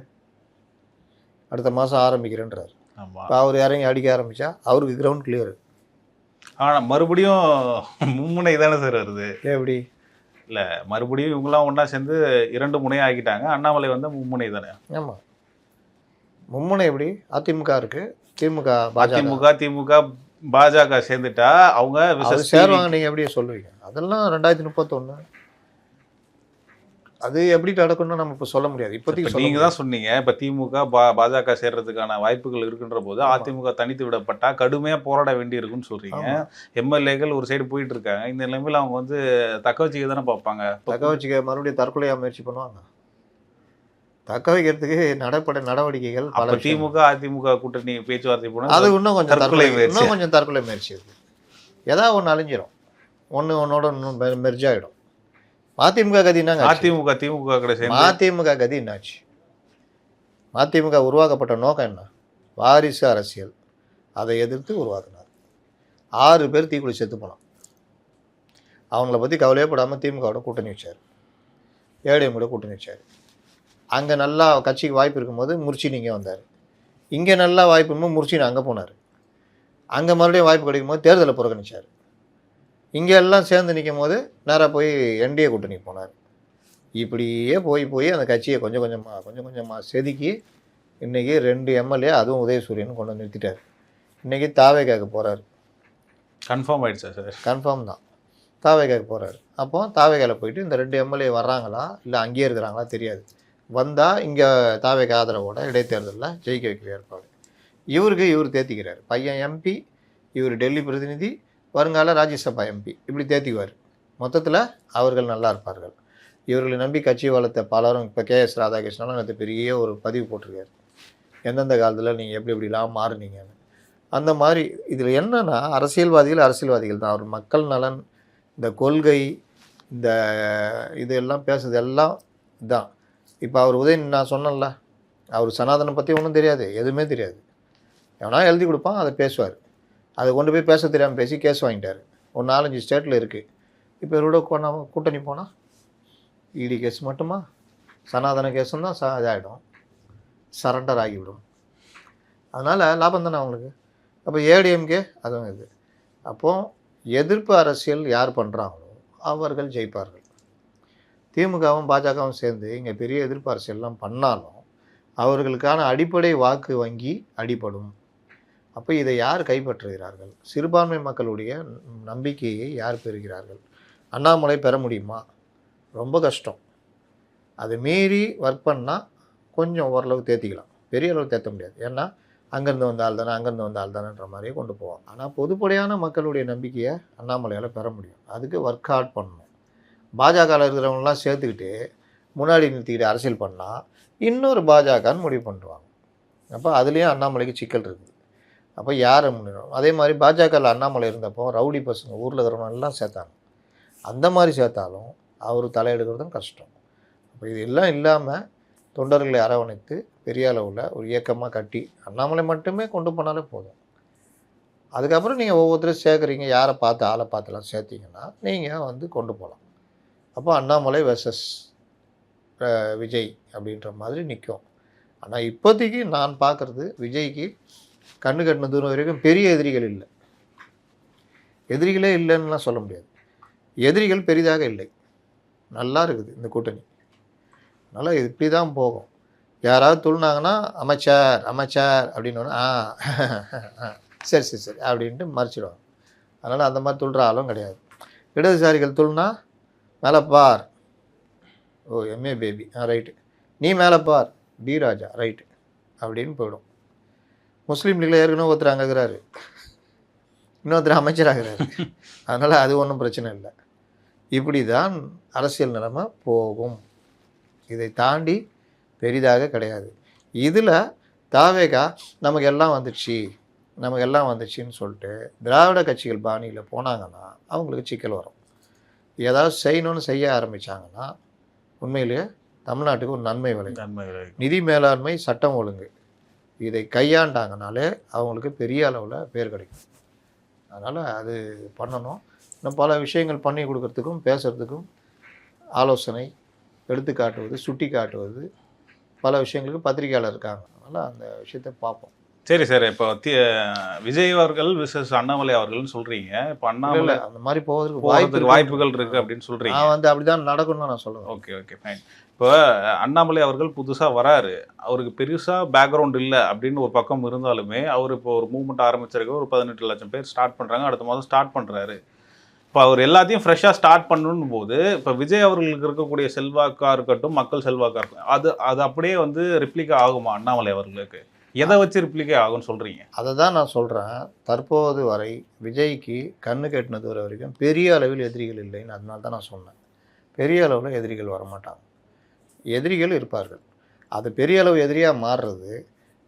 அடுத்த மாதம் ஆரம்பிக்கிறேன்றார். ஆமாம், இப்போ அவர் இறங்கி அடிக்க ஆரம்பித்தா அவருக்கு கிரவுண்ட் கிளியர். ஆனால் மறுபடியும் மும்முனை தானே சார் வருது. எப்படி இல்லை, மறுபடியும் இவங்களாம் ஒன்றா சேர்ந்து 2 முனையாக ஆக்கிட்டாங்க. அண்ணாமலை வந்து மும்முனை தானே. ஆமாம், மும்முனை எப்படி, அதிமுக இருக்குது, திமுக திமுக பாஜக சேர்ந்துட்டா அவங்க சேருவாங்க. நீங்கள் எப்படி சொல்லுவீங்க, அதெல்லாம் 2031 அது எப்படி நடக்கும்னு நம்ம இப்போ சொல்ல முடியாது. இப்போதைக்கு நீங்கள் தான் சொன்னீங்க, இப்போ திமுக பாஜக சேர்றதுக்கான வாய்ப்புகள் இருக்குன்ற போது அதிமுக தனித்து விடப்பட்டா கடுமையாக போராட வேண்டி இருக்குன்னு சொல்கிறீங்க. எம்எல்ஏக்கள் ஒரு சைடு போயிட்டு இருக்காங்க. இந்த நிலைமையில் அவங்க வந்து தக்க வச்சுக்க தானே பார்ப்பாங்க. தக்க வச்சுக்க மறுபடியும் தற்கொலையாக முயற்சி பண்ணுவாங்க. தக்க வைக்கிறதுக்கு நடவடிக்கைகள் பல. திமுக அதிமுக கூட்டணி பேச்சுவார்த்தை போனால் அது இன்னும் கொஞ்சம் தற்கொலை முயற்சி இருக்குது. ஏதாவது ஒன்று அழிஞ்சிடும், ஒன்றோட இன்னும் மெர்ஜாயிடும். மதிமுக கதி என்னங்க, திமுக கிடையாது. மதிமுக கதி என்னாச்சு? மதிமுக உருவாக்கப்பட்ட நோக்கம் என்ன, வாரிசு அரசியல். அதை எதிர்த்து உருவாக்குனார். 6 பேர் தீக்குளி செத்து போனான். அவங்கள பற்றி கவலையே படாமல் திமுகவோட கூட்டணி வச்சார், ஏடிஎம் கூட கூட்டணி வச்சார். அங்கே நல்லா கட்சிக்கு வாய்ப்பு இருக்கும்போது முர்ச்சின் இங்கே வந்தார், இங்கே நல்லா வாய்ப்பு இருக்கும்போது முர்ச்சின் அங்கே போனார், அங்கே மறுபடியும் வாய்ப்பு கிடைக்கும் போது தேர்தலை புறக்கணிச்சார். இங்கே எல்லாம் சேர்ந்து நிற்கும் போது நேராக போய் என்டிஏ கூட்டணி போனார். இப்படியே போய் அந்த கட்சியை கொஞ்சம் கொஞ்சமாக செதுக்கி இன்றைக்கி 2 எம்எல்ஏ, அதுவும் உதயசூரியன் கொண்டு வந்து நிறுத்திட்டார். இன்றைக்கி தாவேகாக்கு போகிறார். கன்ஃபார்ம் ஆகிடுச்சா சார்? கன்ஃபார்ம் தான், தாவேகாக்கு போகிறார். அப்போது தாவேகாவில் போயிட்டு இந்த 2 எம்எல்ஏ வர்றாங்களா இல்லை அங்கேயே இருக்கிறாங்களா தெரியாது. வந்தால் இங்கே தாவேகா ஆதரவோட இடைத்தேர்தலில் ஜெயிக்க வைக்கிற ஏற்பாடு. இவர் தேர்த்திக்கிறார். பையன் எம்பி, இவர் டெல்லி பிரதிநிதி, வருங்கால ராஜ்யசபா எம்பி, இப்படி தேர்த்திக்குவார். மொத்தத்தில் அவர்கள் நல்லா இருப்பார்கள். இவர்களை நம்பி கட்சி வளர்த்த பலரும், இப்போ கேஎஸ் ராதாகிருஷ்ணனும் நேற்று பெரிய ஒரு பதிவு போட்டிருக்காரு, எந்தெந்த காலத்தில் நீங்கள் எப்படிலாம் மாறுனீங்கன்னு. அந்த மாதிரி இதில் என்னென்னா அரசியல்வாதிகள் தான். அவர் மக்கள் நலன், இந்த கொள்கை, இந்த இதெல்லாம் பேசுறது எல்லாம் இதான். இப்போ அவர் உதயநிதி நான் சொன்னேன்ல, அவர் சனாதனம் பற்றி ஒன்றும் தெரியாது, எதுவுமே தெரியாது. எவனா எழுதி கொடுப்பான், அதை பேசுவார். அதை கொண்டு போய் பேச தெரியாமல் பேசி கேஸ் வாங்கிட்டார். ஒரு 4-5 ஸ்டேட்டில் இருக்குது. இப்போ இவரோட கூட்டணி போனால் இடி கேஸ் மட்டுமா, சனாதன கேஸும் தான் இதாகிடும், சரண்டர் ஆகிவிடும். அதனால் லாபம் தானே அவங்களுக்கு. அப்போ ஏடிஎம்கே அதுவும் இது. அப்போது எதிர்ப்பு அரசியல் யார் பண்ணுறாங்களோ அவர்கள் ஜெயிப்பார்கள். திமுகவும் பாஜகவும் சேர்ந்து இங்கே பெரிய எதிர்ப்பு அரசியல்லாம் பண்ணாலும் அவர்களுக்கான அடிப்படை வாக்கு வங்கி அடிபடும். அப்போ இதை யார் கைப்பற்றுகிறார்கள்? சிறுபான்மை மக்களுடைய நம்பிக்கையை யார் பெறுகிறார்கள்? அண்ணாமலை பெற முடியுமா? ரொம்ப கஷ்டம். அதை மீறி ஒர்க் பண்ணால் கொஞ்சம் ஓரளவு தேர்த்திக்கலாம், பெரிய அளவு தேர்த்த முடியாது. ஏன்னா அங்கேருந்து வந்த ஆள் தானே, அங்கேருந்து வந்த ஆள் தானேன்ற மாதிரியே கொண்டு போவோம். ஆனால் பொதுப்படையான மக்களுடைய நம்பிக்கையை அண்ணாமலையால் பெற முடியும். அதுக்கு ஒர்க் அவுட் பண்ணணும். பாஜகவில் இருக்கிறவங்களாம் சேர்த்துக்கிட்டு முன்னாடி நிறுத்திக்கிட்டு அரசியல் பண்ணால் இன்னொரு பாஜகன்னு முடிவு பண்ணுவாங்க. அப்போ அதுலேயும் அண்ணாமலைக்கு சிக்கல் இருக்குது. அப்போ யாரை முன்னிடும்? அதே மாதிரி பாஜகவில் அண்ணாமலை இருந்தப்போ ரவுடி பசங்க ஊரில் இருக்கிறவங்கெல்லாம் சேர்த்தாங்க. அந்த மாதிரி சேர்த்தாலும் அவர் தலையெடுக்கிறதும் கஷ்டம். அப்போ இது எல்லாம் இல்லாமல் தொண்டர்களை அரவணைத்து பெரிய அளவில் ஒரு இயக்கமாக கட்டி அண்ணாமலை மட்டுமே கொண்டு போனாலே போதும். அதுக்கப்புறம் நீங்கள் ஒவ்வொருத்தரும் சேர்க்குறீங்க, யாரை பார்த்து ஆளை பார்த்துலாம் சேர்த்திங்கன்னா நீங்கள் வந்து கொண்டு போகலாம். அப்போ அண்ணாமலை வெர்சஸ் விஜய் அப்படின்ற மாதிரி நிற்கும். ஆனால் இப்போதைக்கு நான் பார்க்குறது விஜய்க்கு கண்ணு கட்டின தூரம் வரைக்கும் பெரிய எதிரிகள் இல்லை. எதிரிகளே இல்லைன்னுலாம் சொல்ல முடியாது. எதிரிகள் பெரிதாக இல்லை, நல்லா இருக்குது இந்த கூட்டணி. அதனால் இது இப்படி தான் போகும். யாராவது துள்ளினாங்கன்னா அமைச்சர் அமைச்சர் அப்படின்னு சரி சரி சரி அப்படின்ட்டு மறைச்சிடுவாங்க. அதனால் அந்த மாதிரி துள்ளுற ஆளும் கிடையாது. இடதுசாரிகள் துள்ளினா மேலே பார், ஓ எம்ஏ பேபி ரைட்டு, நீ மேலே பார் டி ராஜா ரைட்டு அப்படின்னு போயிடும். முஸ்லீம் லீக்கில் ஏற்கனவே ஒருத்தர் அங்கே இருக்கிறாரு, இன்னொருத்தர் அமைச்சராகிறாரு. அதனால் அது ஒன்றும் பிரச்சனை இல்லை. இப்படி தான் அரசியல் நிலைமை போகும். இதை தாண்டி பெரிதாக கிடையாது. இதில் தாவேகா நமக்கு எல்லாம் வந்துடுச்சின்னு சொல்லிட்டு திராவிட கட்சிகள் பாணியில் போனாங்கன்னா அவங்களுக்கு சிக்கல் வரும். ஏதாவது செய்யணும்னு செய்ய ஆரம்பித்தாங்கன்னா உண்மையிலேயே தமிழ்நாட்டுக்கு ஒரு நன்மை விளையும். நிதி மேலாண்மை, சட்டம் ஒழுங்கு இதை கையாண்டாங்கனாலே அவங்களுக்கு பெரிய அளவில் பேர் கிடைக்கும். அதனால் அது பண்ணணும். இன்னும் பல விஷயங்கள் பண்ணி கொடுக்கறதுக்கும் பேசுகிறதுக்கும் ஆலோசனை எடுத்து காட்டுவது, சுட்டி காட்டுவது, பல விஷயங்களுக்கு பத்திரிகையாளர் இருக்காங்க. அதனால் அந்த விஷயத்தை பார்ப்போம். சரி சார், இப்போ விஜய் அவர்கள் விசஸ் அண்ணாமலை அவர்கள்னு சொல்கிறீங்க. இப்போ அண்ணாமலை அந்த மாதிரி போகிறதுக்கு வாய்ப்புகள் இருக்குது அப்படின்னு சொல்கிறீங்க. நான் வந்து அப்படி தான் நடக்கணும்னு நான் சொல்லுவேன். Okay fine. இப்போ அண்ணாமலை அவர்கள் புதுசாக வராரு, அவருக்கு பெருசாக பேக்ரவுண்ட் இல்லை அப்படின்னு ஒரு பக்கம் இருந்தாலுமே அவர் இப்போ ஒரு மூவ்மெண்ட் ஆரம்பிச்சிருக்க ஒரு 18 லட்சம் பேர் ஸ்டார்ட் பண்ணுறாங்க, அடுத்த மாதம் ஸ்டார்ட் பண்ணுறாரு. இப்போ அவர் எல்லாத்தையும் ஃப்ரெஷ்ஷாக ஸ்டார்ட் பண்ணணும் போது இப்போ விஜய் அவர்களுக்கு இருக்கக்கூடிய செல்வாக்காக இருக்கட்டும், மக்கள் செல்வாக்காக இருக்கட்டும், அது அப்படியே வந்து ரிப்ளிகா ஆகுமா அண்ணாமலை அவர்களுக்கு? எதை வச்சு ரிப்ளிகே ஆகும்னு சொல்கிறீங்க? அதை தான் நான் சொல்கிறேன். தற்போது வரை விஜய்க்கு கண்ணு கட்டினது வரைக்கும் பெரிய அளவில் எதிரிகள் இல்லைன்னு அதனால தான் நான் சொன்னேன். பெரிய அளவில் எதிரிகள் வரமாட்டாங்க, எதிரிகள் இருப்பார்கள். அது பெரிய அளவு எதிரியாக மாறுறது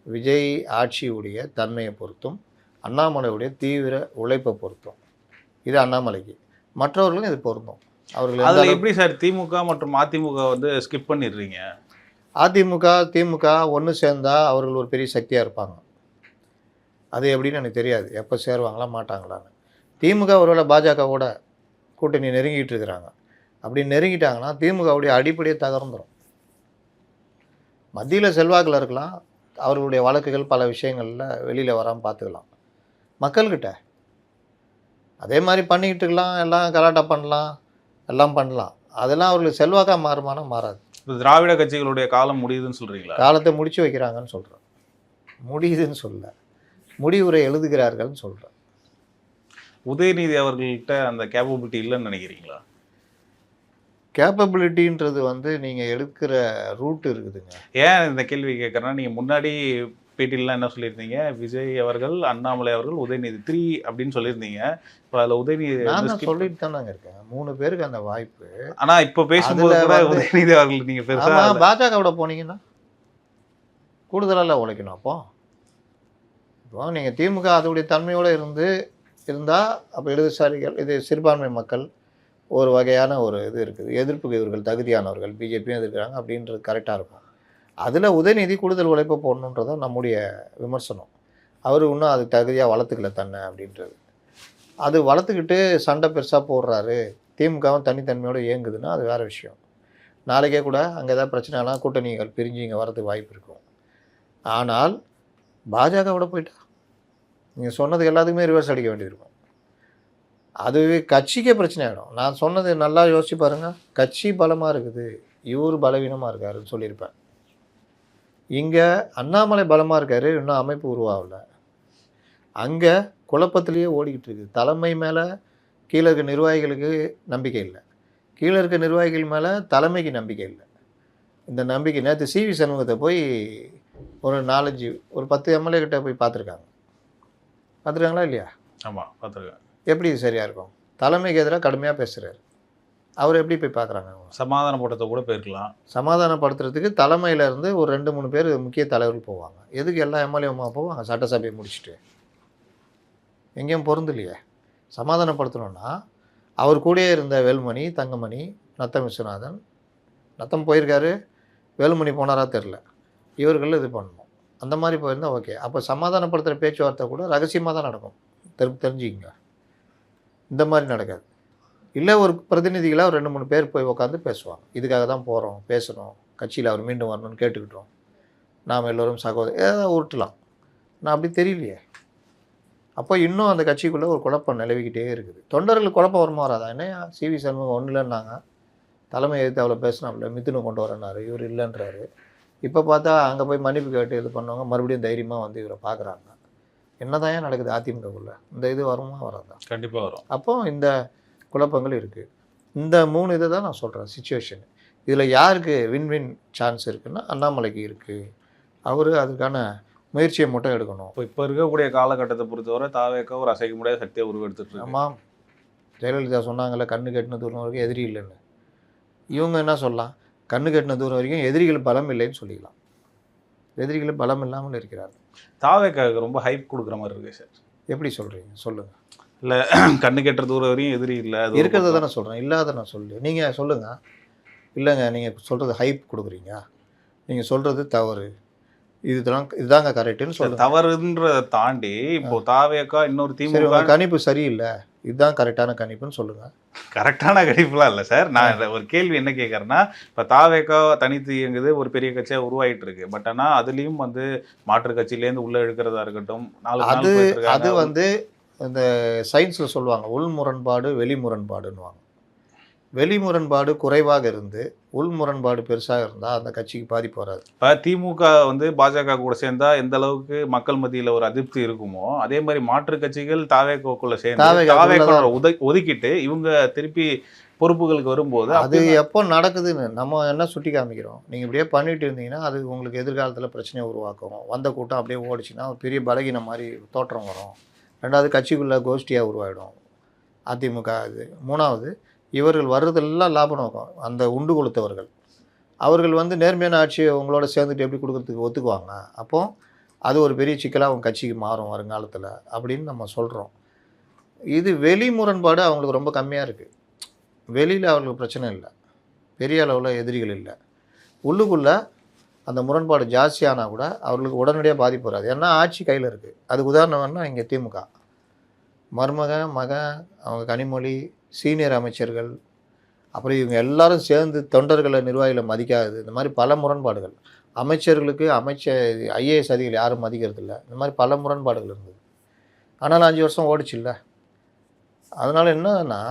விஜய் ஆட்சியுடைய தன்மையை பொறுத்தும் அண்ணாமலையுடைய தீவிர உழைப்பை பொறுத்தும். இது அண்ணாமலைக்கு, மற்றவர்களும் இது பொருந்தும். அவர்கள் அதில் எப்படி சார் திமுக மற்றும் அதிமுக வந்து ஸ்கிப் பண்ணிடுறீங்க? அதிமுக திமுக ஒன்று சேர்ந்தால் அவர்கள் ஒரு பெரிய சக்தியாக இருப்பாங்க. அது எப்படின்னு எனக்கு தெரியாது, எப்போ சேருவாங்களா மாட்டாங்களான்னு. திமுக ஒருவேளை பாஜகவோட கூட்டணி நெருங்கிட்டு இருக்கிறாங்க. அப்படி நெருங்கிட்டாங்கன்னா திமுகவுடைய அடிப்படையை தகர்ந்துடும். மத்தியில் செல்வாக்கில் இருக்கலாம், அவர்களுடைய வழக்குகள் பல விஷயங்களில் வெளியில் வராமல் பார்த்துக்கலாம். மக்கள்கிட்ட அதே மாதிரி பண்ணிக்கிட்டு இருக்கலாம், எல்லாம் கலாட்டா பண்ணலாம், எல்லாம் பண்ணலாம். அதெல்லாம் அவர்களுக்கு செல்வாக்காக மாறுமானா மாறாது. திராவிட கட்சிகளுடைய காலம் முடியுதுன்னு சொல்கிறீங்களா? காலத்தை முடிச்சு வைக்கிறாங்கன்னு சொல்கிறேன். முடியுதுன்னு சொல்ல, முடிவுரை எழுதுகிறார்கள்னு சொல்கிறேன். உதயநிதி அவர்கள்ட்ட அந்த கேப்பபிலிட்டி இல்லைன்னு நினைக்கிறீங்களா? கேப்பபிலிட்டின்றது வந்து நீங்கள் எடுக்கிற ரூட் இருக்குதுங்க. ஏன் இந்த கேள்வி கேட்குறேன்னா, நீங்கள் முன்னாடி பேட்டிலாம் என்ன சொல்லியிருந்தீங்க, விஜய் அவர்கள், அண்ணாமலை அவர்கள், உதயநிதி 3 அப்படின்னு சொல்லியிருந்தீங்க. இப்போ அதில் உதயநிதி நான் சொல்லிட்டு தானே இருக்கேன், 3 பேருக்கு அந்த வாய்ப்பு. ஆனால் இப்போ பேசும்போது கூட உதயநிதி அவர்கள் நீங்கள் பெருசாக பாஜகவோட போனீங்கன்னா கூடுதலாக உழைக்கணும். இப்போ நீங்கள் திமுக அதோடைய தன்மையோடு இருந்தால் அப்போ இடதுசாரிகள், இது சிறுபான்மை மக்கள், ஒரு வகையான ஒரு இது இருக்குது. எதிர்ப்புக்கு இவர்கள் தகுதியானவர்கள், பிஜேபியும் எதிர்க்கிறாங்க அப்படின்றது கரெக்டாக இருக்கும். அதில் உதயநிதி கூடுதல் உழைப்பை போடணுன்றது தான் நம்முடைய விமர்சனம். அவர் இன்னும் அது தகுதியாக வளர்த்துக்கல தன்னை அப்படின்றது. அது வளர்த்துக்கிட்டு சண்டை பெருசாக போடுறாரு, திமுகவும் தனித்தன்மையோடு இயங்குதுன்னா அது வேறு விஷயம். நாளைக்கே கூட அங்கே ஏதாவது பிரச்சனைலாம் கூட்டணிகள் பிரிஞ்சு இங்கே வரதுக்கு வாய்ப்பு இருக்கும். ஆனால் பாஜகவோட போயிட்டா நீங்கள் சொன்னது எல்லாத்துக்குமே ரிவர்ஸ் அடிக்க வேண்டியிருக்கும். அதுவே கட்சிக்கே பிரச்சனை ஆகிடும். நான் சொன்னது நல்லா யோசிச்சு பாருங்கள். கட்சி பலமாக இருக்குது, இவர் பலவீனமாக இருக்காருன்னு சொல்லியிருப்பேன். இங்கே அண்ணாமலை பலமாக இருக்கார், இன்னும் அமைப்பு உருவாகலை. அங்கே குழப்பத்திலேயே ஓடிக்கிட்டு இருக்குது. தலைமை மேலே கீழே இருக்க நிர்வாகிகளுக்கு நம்பிக்கை இல்லை, கீழே இருக்க நிர்வாகிகள் மேலே தலைமைக்கு நம்பிக்கை இல்லை. இந்த நம்பிக்கை நேற்று சிவி சண்முகத்தை போய் ஒரு 4-5 ஒரு 10 எம்எல்ஏ கிட்ட போய் பார்த்துருக்காங்க. பார்த்துருக்காங்களா இல்லையா? ஆமாம், பார்த்துருக்கேன். எப்படி இது சரியாக இருக்கும்? தலைமைக்கு எதிராக கடுமையாக பேசுகிறாரு. அவர் எப்படி போய் பார்க்குறாங்க? சமாதானப்படுத்த கூட போயிருக்கலாம். சமாதானப்படுத்துறதுக்கு தலைமையிலேருந்து ஒரு 2-3 பேர் முக்கிய தலைவர்கள் போவாங்க. எதுக்கு எல்லா எம்எல்ஏவுமா போவாங்க? சட்டசபையை முடிச்சுட்டு எங்கேயும் பொருந்தலையே. சமாதானப்படுத்தணுன்னா அவர் கூடயே இருந்த வேலுமணி, தங்கமணி, நத்தம் விஸ்வநாதன், நத்தம் போயிருக்காரு, வேலுமணி போனாரா தெரில, இவர்கள் இது பண்ணணும். அந்த மாதிரி போயிருந்தால் ஓகே. அப்போ சமாதானப்படுத்துகிற பேச்சுவார்த்தை கூட ரகசியமாக தான் நடக்கும். தெரிஞ்சுக்கிங்க. இந்த மாதிரி நடக்காது. இல்லை ஒரு பிரதிநிதிகளாக ஒரு 2-3 பேர் போய் உட்காந்து பேசுவாங்க. இதுக்காக தான் போகிறோம், பேசணும், கட்சியில் அவர் மீண்டும் வரணும்னு கேட்டுக்கிட்டோம், நாம் எல்லோரும் சகோதரர் ஏதாவது உருட்டலாம். நான் அப்படி தெரியலையே. அப்போ இன்னும் அந்த கட்சிக்குள்ளே ஒரு குழப்பம் நிலவிக்கிட்டே இருக்குது. தொண்டர்களுக்கு குழப்பம் வருமா வராதா? என்னையா சிவி சண்முகம் ஒன்றும் இல்லைன்னாங்க, தலைமை எதிர்த்து அவ்வளோ பேசினாப்புல, மிதுனை கொண்டு வரேன்னாரு, இவர் இல்லைன்றாரு. இப்போ பார்த்தா அங்கே போய் மன்னிப்பு கேட்டு இது பண்ணவங்க மறுபடியும் தைரியமாக வந்து இவரை பார்க்குறாங்க. என்ன தான் ஏன் நடக்குது அதிமுகக்குள்ளே? இந்த இது வருமா வராதா? கண்டிப்பாக வரும். அப்போ இந்த குழப்பங்கள் இருக்குது. இந்த 3 இதை தான் நான் சொல்கிறேன் சிச்சுவேஷன். இதில் யாருக்கு வின் சான்ஸ் இருக்குன்னா அண்ணாமலைக்கு இருக்குது. அவர் அதுக்கான முயற்சியை மட்டும் எடுக்கணும். இப்போ இருக்கக்கூடிய காலகட்டத்தை பொறுத்தவரை தாவேக்கா ஒரு அசைக்க முடியாத சக்தியை உருவெடுத்துட்டு. ஆமாம், ஜெயலலிதா சொன்னாங்கல்ல, கண்ணு கெட்டின தூரம் வரைக்கும் எதிரி இல்லைன்னு. இவங்க என்ன சொல்லலாம்? கண்ணு கெட்டின தூரம் வரைக்கும் எதிரிகள் பலம் இல்லைன்னு சொல்லிக்கலாம். எதிரிகள் பலம் இல்லாமல் இருக்கிறார்கள். தாவேக்காவுக்கு ரொம்ப ஹைப் கொடுக்குற மாதிரி இருக்கு சார். எப்படி சொல்கிறீங்க? சொல்லுங்கள். இல்லை, கண்ணு கெட்டுற தூரம் வரையும் எதிரி இல்லை, அது இருக்கிறத தானே சொல்கிறேன், இல்லாத நான் சொல்லு. நீங்கள் சொல்லுங்கள். இல்லைங்க, நீங்கள் சொல்கிறது ஹைப் கொடுக்குறீங்க, நீங்கள் சொல்கிறது தவறு, இதுதாங்க கரெக்டுன்னு சொல்லுங்கள். தவறுன்றதை தாண்டி இப்போ தாவேக்கா இன்னொரு திமுக கணிப்பு சரியில்லை, இதுதான் கரெக்டான கணிப்புன்னு சொல்லுங்கள். கரெக்டான கணிப்புலாம் இல்லை சார். நான் ஒரு கேள்வி என்ன கேட்குறேன்னா, இப்போ தாவேக்கா தனித்து இயங்குது, ஒரு பெரிய கட்சியாக உருவாகிட்டு இருக்கு. பட் ஆனால் அதுலேயும் வந்து மாற்று கட்சியிலேருந்து உள்ளே இழுக்கிறதா இருக்கட்டும், அது வந்து இந்த சயின்ஸில் சொல்லுவாங்க உள் முரண்பாடு வெளி முரண்பாடுன்னுவாங்க. வெளி முரண்பாடு குறைவாக இருந்து உள் முரண்பாடு பெருசாக இருந்தால் அந்த கட்சிக்கு பாதிப்பு வராது. இப்போ திமுக வந்து பாஜக கூட சேர்ந்தா எந்த அளவுக்கு மக்கள் மத்தியில் ஒரு அதிருப்தி இருக்குமோ, அதே மாதிரி மாற்று கட்சிகள் தாவேக்காக்குள்ள சேர்ந்து ஒதுக்கிட்டு இவங்க திருப்பி பொறுப்புகளுக்கு வரும்போது அது எப்போ நடக்குதுன்னு நம்ம என்ன சுட்டி காமிக்கிறோம். நீங்கள் இப்படியே பண்ணிட்டு இருந்தீங்கன்னா அது உங்களுக்கு எதிர்காலத்தில் பிரச்சனையை உருவாக்கும். வந்த கூட்டம் அப்படியே ஓடிச்சுன்னா ஒரு பெரிய பலகீனம் மாதிரி தோற்றம் வரும். 2வது கட்சிக்குள்ளே கோஷ்டியாக உருவாகிடும் அதிமுக. இது 3வது இவர்கள் வர்றதெல்லாம் லாப நோக்கம். அந்த உண்டு கொடுத்தவர்கள் அவர்கள் வந்து நேர்மையான ஆட்சியை உங்களோட சேர்ந்துட்டு எப்படி கொடுக்குறதுக்கு ஒத்துக்குவாங்க? அப்போது அது ஒரு பெரிய சிக்கலாக அவங்க கட்சிக்கு மாறும் வருங்காலத்தில் அப்படின்னு நம்ம சொல்கிறோம். இது வெளி முரண்பாடு அவங்களுக்கு ரொம்ப கம்மியாக இருக்குது. வெளியில் அவங்களுக்கு பிரச்சனை இல்லை, பெரிய அளவில் எதிரிகள் இல்லை. உள்ளுக்குள்ளே அந்த முரண்பாடு ஜாஸ்தியானால் கூட அவர்களுக்கு உடனடியாக பாதிப்பு வராது. ஏன்னா ஆட்சி கையில் இருக்குது. அதுக்கு உதாரணம் வேணால் இங்கே திமுக மகன் அவங்க கனிமொழி, சீனியர் அமைச்சர்கள், அப்புறம் இவங்க எல்லாரும் சேர்ந்து தொண்டர்களை நிர்வாகிகளை மதிக்காது. இந்த மாதிரி பல முரண்பாடுகள். அமைச்சர்களுக்கு ஐஏஎஸ் அதிகாரிகள் யாரும் மதிக்கிறது இல்லை. இந்த மாதிரி பல முரண்பாடுகள் இருந்தது. ஆனால் 5 வருஷம் ஓடிச்சு இல்லை. அதனால் என்னன்னா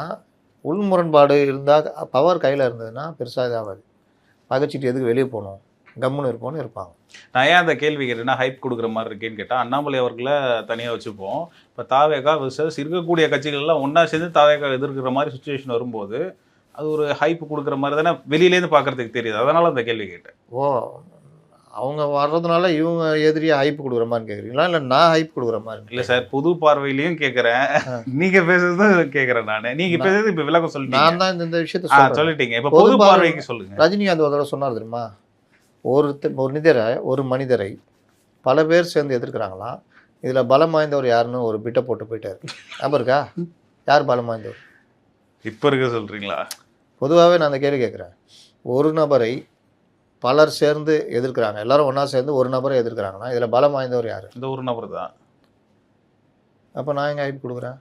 உள் முரண்பாடு இருந்தால் பவர் கையில் இருந்ததுன்னா பெருசாக இதாகாது. பகைச்சிட்டு எதுக்கு வெளியே போகணும், கம்முன்னு இருப்போன்னு இருப்பாங்க. நான் ஏன் அந்த கேள்வி கேட்டேன்னா, ஹைப் கொடுக்குற மாதிரி இருக்கேன்னு கேட்டால், அண்ணாமலை அவர்களை தனியாக வச்சுப்போம். இப்போ தாவேக்கா விசஸ் இருக்கக்கூடிய கட்சிகள்லாம் ஒன்றா சேர்ந்து தாவேக்கா எதிர்க்கிற மாதிரி சுச்சுவேஷன் வரும்போது அது ஒரு ஹைப் கொடுக்குற மாதிரி தானே வெளியிலேருந்து பார்க்குறதுக்கு தெரியுது. அதனால் அந்த கேள்வி கேட்டேன். அவங்க வர்றதுனால இவங்க எதிரியாக ஹைப் கொடுக்குற மாதிரி கேட்குறீங்களா, இல்லை நான் ஹைப் கொடுக்குற மாதிரி? இல்லை சார், புது பார்வையிலையும் கேட்குறேன், நீங்கள் பேசுறதும் கேட்குறேன். நீங்கள் பேசுறது இப்போ விளக்கம் சொல்லிட்டீங்க. நான் தான் இந்த விஷயத்த சொல்லிட்டீங்க. இப்போ பொது பார்வைக்கு சொல்லுங்கள். ரஜினிகாந்த் ஒரு தடவை சொன்னார் தெரியுமா, ஒரு மனிதரை பல பேர் சேர்ந்து எதிர்க்கிறாங்களாம், இதில் பலம் வாய்ந்தவர் யாருன்னு ஒரு பிட்டை போட்டு போயிட்டார். நம்பர் இருக்கா? யார் பலம் வாய்ந்தவர்? இப்போ இருக்க சொல்கிறீங்களா? பொதுவாகவே நான் அந்த கேள்வி கேட்குறேன். ஒரு நபரை பலர் சேர்ந்து எதிர்க்கிறாங்க. எல்லாரும் ஒன்றா சேர்ந்து ஒரு நபரை எதிர்க்கிறாங்கன்னா, இதில் பலம் வாய்ந்தவர் யார்? இந்த ஒரு நபர் தான். அப்போ நான் எங்கே ஹைப் கொடுக்குறேன்?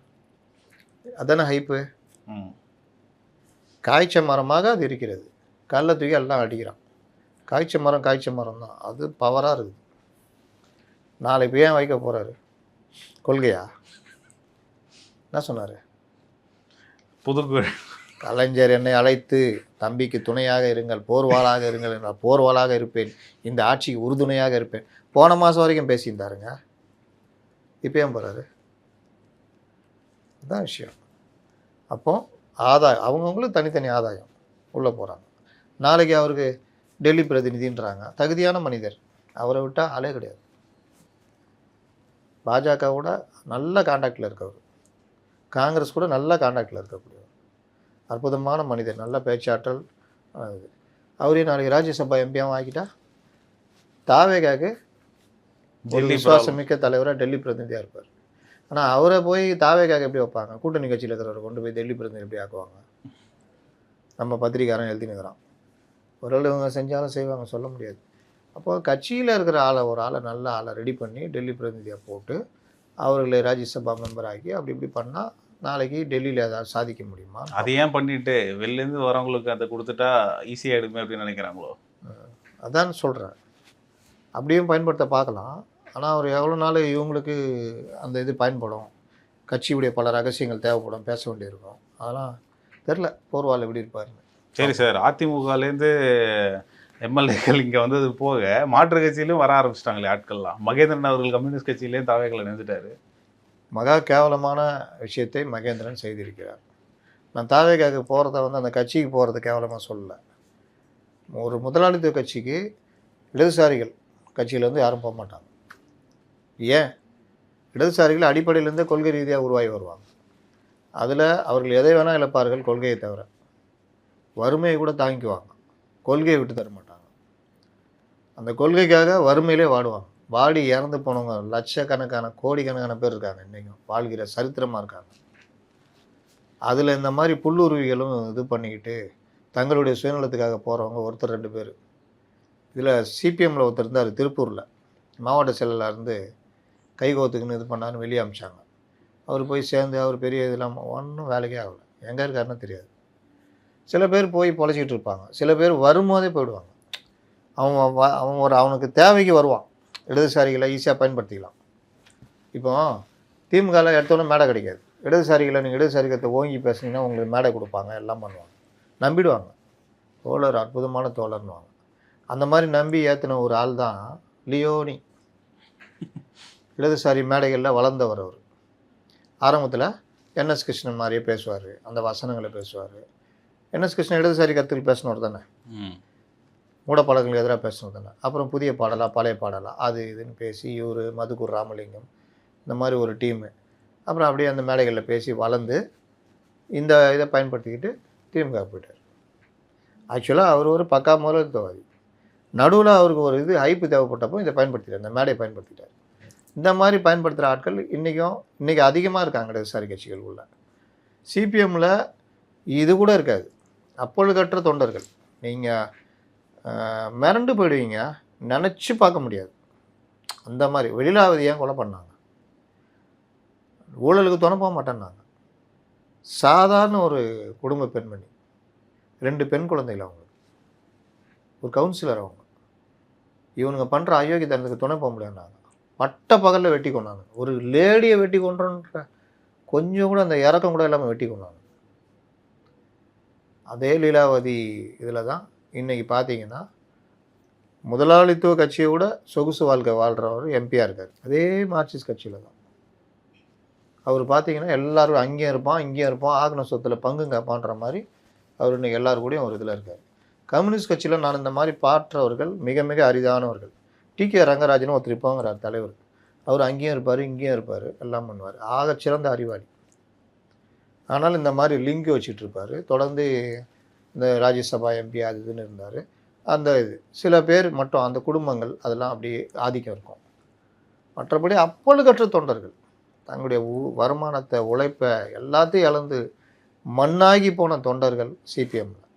அதானே ஹைப்பு. ம். காய்ச்ச மரமாக அது இருக்கிறது. கல்லை தூக்கி எல்லாம் அடிக்கிறான். காய்ச்ச மரம் தான். அது பவராக இருக்குது. நாளைக்கு ஏன் வைக்க போகிறாரு? கொள்கையா? என்ன சொன்னார்? புதுக்கு கலைஞர் என்னை அழைத்து தம்பிக்கு துணையாக இருங்கள், போர்வாளாக இருங்கள் என்றால் போர்வாளாக இருப்பேன், இந்த ஆட்சிக்கு உறுதுணையாக இருப்பேன். போன மாதம் வரைக்கும் பேசியிருந்தாருங்க. இப்போ ஏன் போகிறாரு? அதுதான் விஷயம். அப்போ ஆதாயம் அவங்கவுங்களுக்கு தனித்தனி ஆதாயம் உள்ளே போகிறாங்க. நாளைக்கு அவருக்கு டெல்லி பிரதிநிதின்றாங்க. தகுதியான மனிதர், அவரை விட்டால் ஆளே கிடையாது. பாஜகவோட நல்ல கான்டாக்டில் இருக்கவர், காங்கிரஸ் கூட நல்ல கான்டாக்டில் இருக்கக்கூடியவர், அற்புதமான மனிதர், நல்ல பேச்சாற்றல். அவரே நாளைக்கு ராஜ்யசபா எம்பியாவும் ஆக்கிட்டா தாவேகாக்கு ஒரு விசுவாசமிக்க தலைவராக டெல்லி பிரதிநிதியாக இருப்பார். ஆனால் அவரை போய் தாவேகாக்கு எப்படி வைப்பாங்க? கூட்டணி கட்சியில் இருக்கிறவரை கொண்டு போய் டெல்லி பிரதிநிதி எப்படி ஆக்குவாங்க? நம்ம பத்திரிக்காரன் எழுதினுக்கிறான். ஒரு ஆள் இவங்க செஞ்சாலும் செய்வாங்க, சொல்ல முடியாது. அப்போ கட்சியில் இருக்கிற ஒரு ஆளை நல்ல ஆளை ரெடி பண்ணி டெல்லி பிரதிநிதியாக போட்டு அவர்களை ராஜ்யசபா மெம்பர் ஆக்கி அப்படி இப்படி பண்ணால் நாளைக்கு டெல்லியில் ஏதாவது சாதிக்க முடியுமா? அதை ஏன் பண்ணிட்டு வெளிலேருந்து வரவங்களுக்கு அதை கொடுத்துட்டா ஈஸியாகிடுமே அப்படின்னு நினைக்கிறாங்களோ? அதான் சொல்கிறேன். அப்படியும் பயன்படுத்த பார்க்கலாம். ஆனால் அவர் எவ்வளோ நாள் இவங்களுக்கு அந்த இது பயன்படும், கட்சியுடைய பல ரகசியங்கள் தேவைப்படும், பேச வேண்டியிருக்கும். அதெல்லாம் தெரில போர்வால் எப்படி இருப்பாருன்னு. சரி சார், அதிமுகலேருந்து எம்எல்ஏக்கள் இங்கே வந்தது போக மாற்று கட்சியிலும் வர ஆரம்பிச்சிட்டாங்களே ஆட்கள்லாம். மகேந்திரன் அவர்கள் கம்யூனிஸ்ட் கட்சியிலேயும் தாவேகளை நினைச்சிட்டாரு. மகா கேவலமான விஷயத்தை மகேந்திரன் செய்திருக்கிறார். நான் தாவேகாக்கு போகிறத அந்த கட்சிக்கு போகிறது கேவலமாக சொல்லலை. ஒரு முதலாளித்துவ கட்சிக்கு இடதுசாரிகள் கட்சியிலேருந்து யாரும் போக மாட்டாங்க. ஏன்? இடதுசாரிகள் அடிப்படையிலேருந்து கொள்கை ரீதியாக உருவாகி வருவாங்க. அதில் அவர்கள் எதை வேணால் இழப்பார்கள், கொள்கையை தவிர. வறுமையை கூட தாங்கிக்குவாங்க, கொள்கையை விட்டு தர மாட்டாங்க. அந்த கொள்கைக்காக வறுமையிலே வாடுவாங்க. வாடி இறந்து போனவங்க லட்சக்கணக்கான கோடிக்கணக்கான பேர் இருக்காங்க, இன்றைக்கும் வாழ்கிற சரித்திரமாக இருக்காங்க. அதில் இந்த மாதிரி புல்லுருவிகளும் இது பண்ணிக்கிட்டு தங்களுடைய சுயநலத்துக்காக போகிறவங்க ஒருத்தர் 2 பேர். இதில் சிபிஎம்மில் ஒருத்தர் இருந்தார், திருப்பூரில் மாவட்ட செயலாளர் இருந்து கைகோத்துக்குன்னு இது பண்ணாருன்னு வெளியே அமிச்சாங்க. அவர் போய் சேர்ந்து அவர் பெரிய இதெல்லாம் ஒன்றும் வேலைக்கே ஆகலை. எங்கே இருக்காருன்னு தெரியாது. சில பேர் போய் பொழைச்சிக்கிட்டு இருப்பாங்க, சில பேர் வரும்போதே போயிடுவாங்க. அவன் அவனுக்கு தேவைக்கு வருவான். இடதுசாரிகளை ஈஸியாக பயன்படுத்திக்கலாம். இப்போ திமுகவில் எடுத்தோன்னே மேடை கிடைக்காது. இடதுசாரிகளை நீங்கள் இடதுசாரிகத்தை ஓங்கி பேசுனீங்கன்னா உங்களுக்கு மேடை கொடுப்பாங்க, எல்லாம் பண்ணுவாங்க, நம்பிடுவாங்க. தோழர் அற்புதமான தோழர்னுவாங்க. அந்த மாதிரி நம்பி ஏற்றின ஒரு ஆள் தான் லியோனி. இடதுசாரி மேடைகளில் வளர்ந்தவர் அவர். ஆரம்பத்தில் என்எஸ் கிருஷ்ணன் மாதிரியே பேசுவார், அந்த வசனங்களை பேசுவார். என்எஸ் கிருஷ்ணன் இடதுசாரி கருத்துக்கள் பேசினவர் தானே, மூடப்பழங்களுக்கு எதிராக பேசினது தானே. அப்புறம் புதிய பாடலாக பழைய பாடலாக அது இதுன்னு பேசி இவர் மதுக்கூர் ராமலிங்கம் இந்த மாதிரி ஒரு டீமு அப்புறம் அப்படியே அந்த மேடைகளில் பேசி வளர்ந்து இந்த இதை பயன்படுத்திக்கிட்டு திமுக போயிட்டார். ஆக்சுவலாக அவர் ஒரு பக்கா முதலாளித்துவவாதி. நடுவில் அவருக்கு ஒரு இது ஹைப்பு தேவைப்பட்டப்போ இதை பயன்படுத்திட்டார், இந்த மேடையை பயன்படுத்திட்டார். இந்த மாதிரி பயன்படுத்துகிற ஆட்கள் இன்றைக்கி அதிகமாக இருக்காங்க இடதுசாரி கட்சிகள் உள்ள. சிபிஎம்மில் இது கூட இருக்காது. அப்பொழுதற்ற தொண்டர்கள். நீங்கள் மிரண்டு போயிடுவீங்க, நினச்சி பார்க்க முடியாது. அந்த மாதிரி வெளியிலாவது ஏன் கொலை பண்ணாங்க? ஊழலுக்கு துணை போக மாட்டேன்னாங்க. சாதாரண ஒரு குடும்ப பெண்மணி, 2 பெண் குழந்தைகள் அவங்களுக்கு, ஒரு கவுன்சிலர் அவங்க. இவனுங்க பண்ணுற அயோக்கியத்தனத்துக்கு துணை போக முடியாதுனாங்க. பட்ட பகலில் வெட்டி கொண்டாங்க. ஒரு லேடியை வெட்டி கொன்றோன்ற கொஞ்சம் கூட அந்த இறக்கம் கூட இல்லாமல் வெட்டி கொண்டாங்க. அதே லீலாவதி இதில் தான் இன்றைக்கி பார்த்தீங்கன்னா முதலாளித்துவ கட்சியை விட சொகுசு வாழ்க்கை வாழ்கிறவர் எம்பியாக இருக்கார். அதே மார்க்சிஸ்ட் கட்சியில் தான் அவர் பார்த்தீங்கன்னா எல்லோரும் அங்கேயும் இருப்பான் இங்கேயும் இருப்பான், ஆகின சொத்தில் பங்கு கேட்பான்ற மாதிரி அவர் இன்றைக்கி எல்லாரும் கூடயும் ஒரு இதில் இருக்கார். கம்யூனிஸ்ட் கட்சியில் நான் இந்த மாதிரி பாற்றவர்கள் மிக மிக அரிதானவர்கள். டிகே ரங்கராஜனும் ஒருத்தர் இருப்பாங்கிறார் தலைவர். அவர் அங்கேயும் இருப்பார் இங்கேயும் இருப்பார், எல்லாம் பண்ணுவார். ஆகச்சிறந்த அறிவாளி. ஆனால் இந்த மாதிரி லிங்க் வச்சுட்டு இருப்பார். தொடர்ந்து இந்த ராஜ்யசபா எம்பி அது இதுன்னு இருந்தார். அந்த இது சில பேர் மட்டும் அந்த குடும்பங்கள் அதெல்லாம் அப்படியே ஆதிக்கம் இருக்கும். மற்றபடி அப்பொழுதற்ற தொண்டர்கள் தங்களுடைய வருமானத்தை உழைப்பை எல்லாத்தையும் இழந்து மண்ணாகி போன தொண்டர்கள் சிபிஎம்மில்.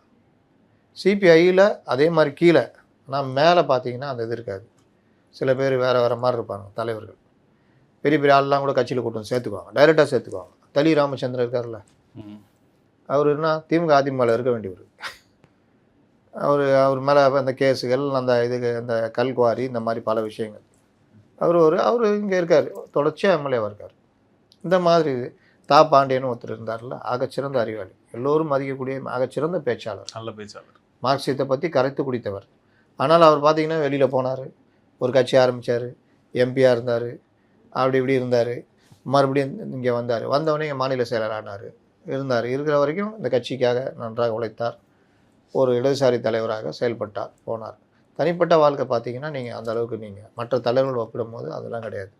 சிபிஐயில் அதே மாதிரி கீழே, ஆனால் மேலே பார்த்தீங்கன்னா அந்த இது இருக்காது. சில பேர் வேறு வேறு மாதிரி இருப்பாங்க தலைவர்கள். பெரிய பெரிய ஆள்லாம் கூட கட்சியில் கூட்டு வந்து சேர்த்துக்குவாங்க, டைரெக்டாக சேர்த்துக்குவாங்க. தளி ராமச்சந்திரன் இருக்கார்ல, அவர் என்ன திமுக அதிமுகவில் இருக்க வேண்டியவர். அவர் மேலே அந்த கேஸுகள், அந்த இதுக்கு அந்த கல்குவாரி, இந்த மாதிரி பல விஷயங்கள். அவர் இங்கே இருக்கார், தொடர்ச்சியாக எம்எல்ஏவாக இருக்கார். இந்த மாதிரி தா பாண்டியன்னு ஒருத்தர் இருந்தார்ல, ஆகச்சிறந்த அறிவாளி, எல்லோரும் மதிக்கக்கூடிய ஆகச்சிறந்த பேச்சாளர், நல்ல பேச்சாளர், மார்க்சியத்தை பற்றி கரைத்து குடித்தவர். ஆனால் அவர் பார்த்தீங்கன்னா வெளியில் போனார், ஒரு கட்சி ஆரம்பித்தார், எம்பியாக இருந்தார், அப்படி இப்படி இருந்தார். மறுபடியும் இங்கே வந்தவொடனே இங்கே மாநில செயலரானார், இருக்கிற வரைக்கும் இந்த கட்சிக்காக நன்றாக உழைத்தார். ஒரு இடதுசாரி தலைவராக செயல்பட்டார், போனார். தனிப்பட்ட வாழ்க்கை பார்த்தீங்கன்னா நீங்கள் அந்த அளவுக்கு நீங்கள் மற்ற தலைவர்கள் ஒப்பிடும்போது அதெல்லாம் கிடையாது.